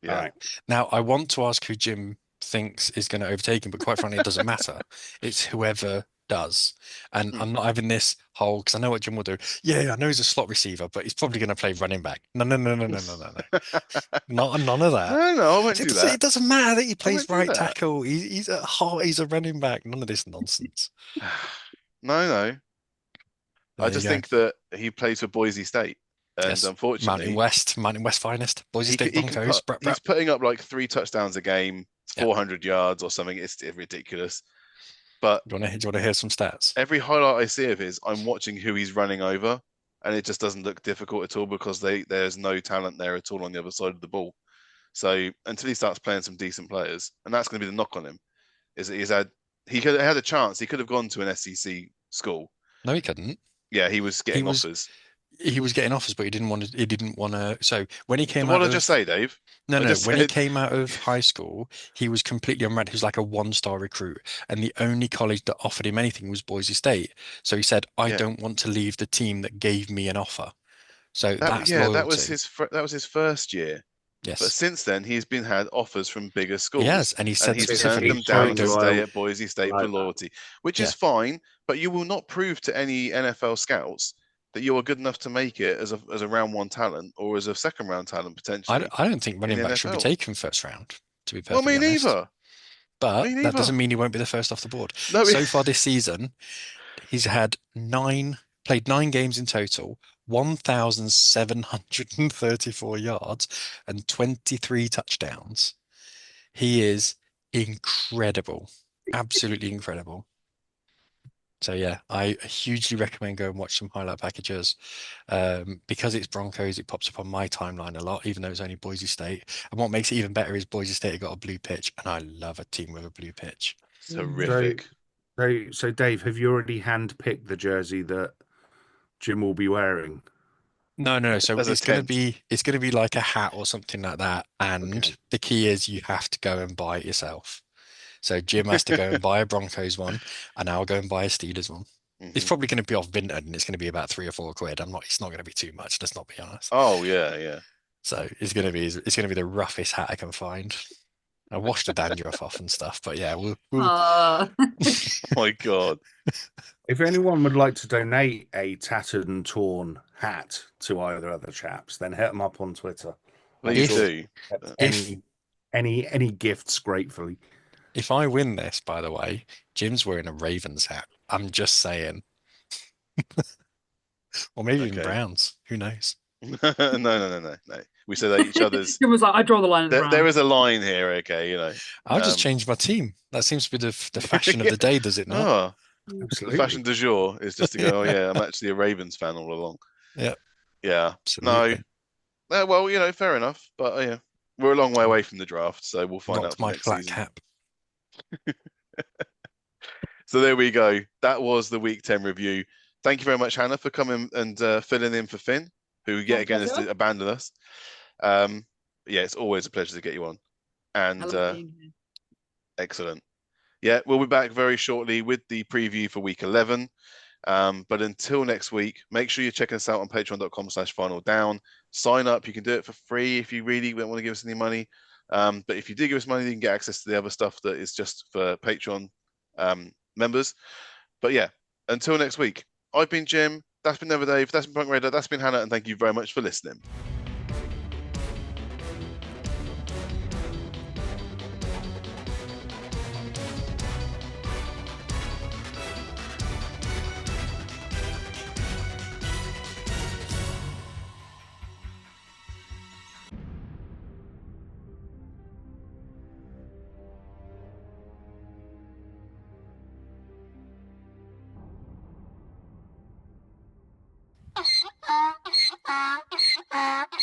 Yeah. All right. Now, I want to ask who Jim thinks is going to overtake him, but quite frankly, it doesn't matter. It's whoever does. And I'm not having this whole, because I know what Jim will do. Yeah, I know he's a slot receiver, but he's probably going to play running back. No. None of that. No, I won't do that. It doesn't matter that he plays do right that. tackle. He's a running back. None of this nonsense. No. I There just you go. think that he plays for Boise State. And Yes. unfortunately, Mountain West finest. Boise he State can Broncos. put- he's putting up like 3 touchdowns a game, Yeah. 400 yards or something. It's ridiculous. But Do you want to hear some stats? every highlight I see of his, I'm watching who he's running over, and it just doesn't look difficult at all because there's no talent there at all on the other side of the ball. So until he starts playing some decent players, and that's going to be the knock on him, is that he could have had a chance. He could have gone to an SEC school. No, he couldn't. Yeah, he was getting was- offers. He was getting offers, but he didn't want to. He didn't want to. So when he came So what out did I of just say, Dave? no, I no, just when he said- came out of high school, he was completely unread. He was like a one-star recruit, and the only college that offered him anything was Boise State. So he said, "I Yeah. don't want to leave the team that gave me an offer." So that's that loyalty. was his first year. Yes. But since then, he's had offers from bigger schools. Yes, and he said and he's turned specifically, them down to He's stay loyal. at Boise State Like for that. loyalty, which Yeah. is fine. But you will not prove to any NFL scouts that you are good enough to make it as a round one talent or as a second round talent potentially. I don't think running the back should be NFL. taken first round, to be Well, perfectly me honest. neither. But Me that neither. doesn't mean he won't be the first off the board. No, So far this season, he's played 9 games in total, 1,734 yards and 23 touchdowns. He is incredible. Absolutely incredible. So yeah, I hugely recommend go and watch some highlight packages. Because it's Broncos, it pops up on my timeline a lot, even though it's only Boise State. And what makes it even better is Boise State have got a blue pitch, and I love a team with a blue pitch. it's horrific. So Dave, have you already handpicked the jersey that Jim will be wearing? No. So As a it's gonna tent. be like a hat or something like that. And Okay. the key is you have to go and buy it yourself. So Jim has to go and buy a Broncos one, and I'll go and buy a Steelers one. It's Mhm. probably going to be off Vinted, and it's going to be about £3 or £4. It's not going to be too much. Let's not be honest. Oh yeah. So it's going to be the roughest hat I can find. I washed the dandruff off and stuff, but yeah, we'll Aw. My God. If anyone would like to donate a tattered and torn hat to either other chaps, then hit them up on Twitter. Please If- do. Accept any gifts gratefully. If I win this, by the way, Jim's wearing a Ravens hat. I'm just saying. Or maybe even Okay. Browns. Who knows? No. We said that each other's. Jim was like, I draw the line at the There Browns. is a line here, okay, you know. I'll just Um, change my team. That seems to be the fashion of the day, does it not? Oh, the Absolutely. fashion du jour is just to go, oh yeah, I'm actually a Ravens fan all along. Yeah. Yeah. Absolutely. Well, fair enough. But yeah, we're a long way away from the draft, so we'll find Not out for my next black season. cap. So there we go. That was the Week 10 review. Thank you very much, Hannah, for coming and filling in for Finn, who yet My again has pleasure. abandoned us. Yeah, it's always a pleasure to get you on. And I love being here. excellent. Yeah, we'll be back very shortly with the preview for week 11. But until next week, make sure you check us out on patreon.com/finaldown. Sign up. You can do it for free if you really don't want to give us any money. But if you do give us money, you can get access to the other stuff that is just for Patreon members. But yeah, until next week, I've been Jim. That's been Never Dave. That's been Punk Raider. That's been Hannah. And thank you very much for listening. Ah, ah, ah, ah, ah.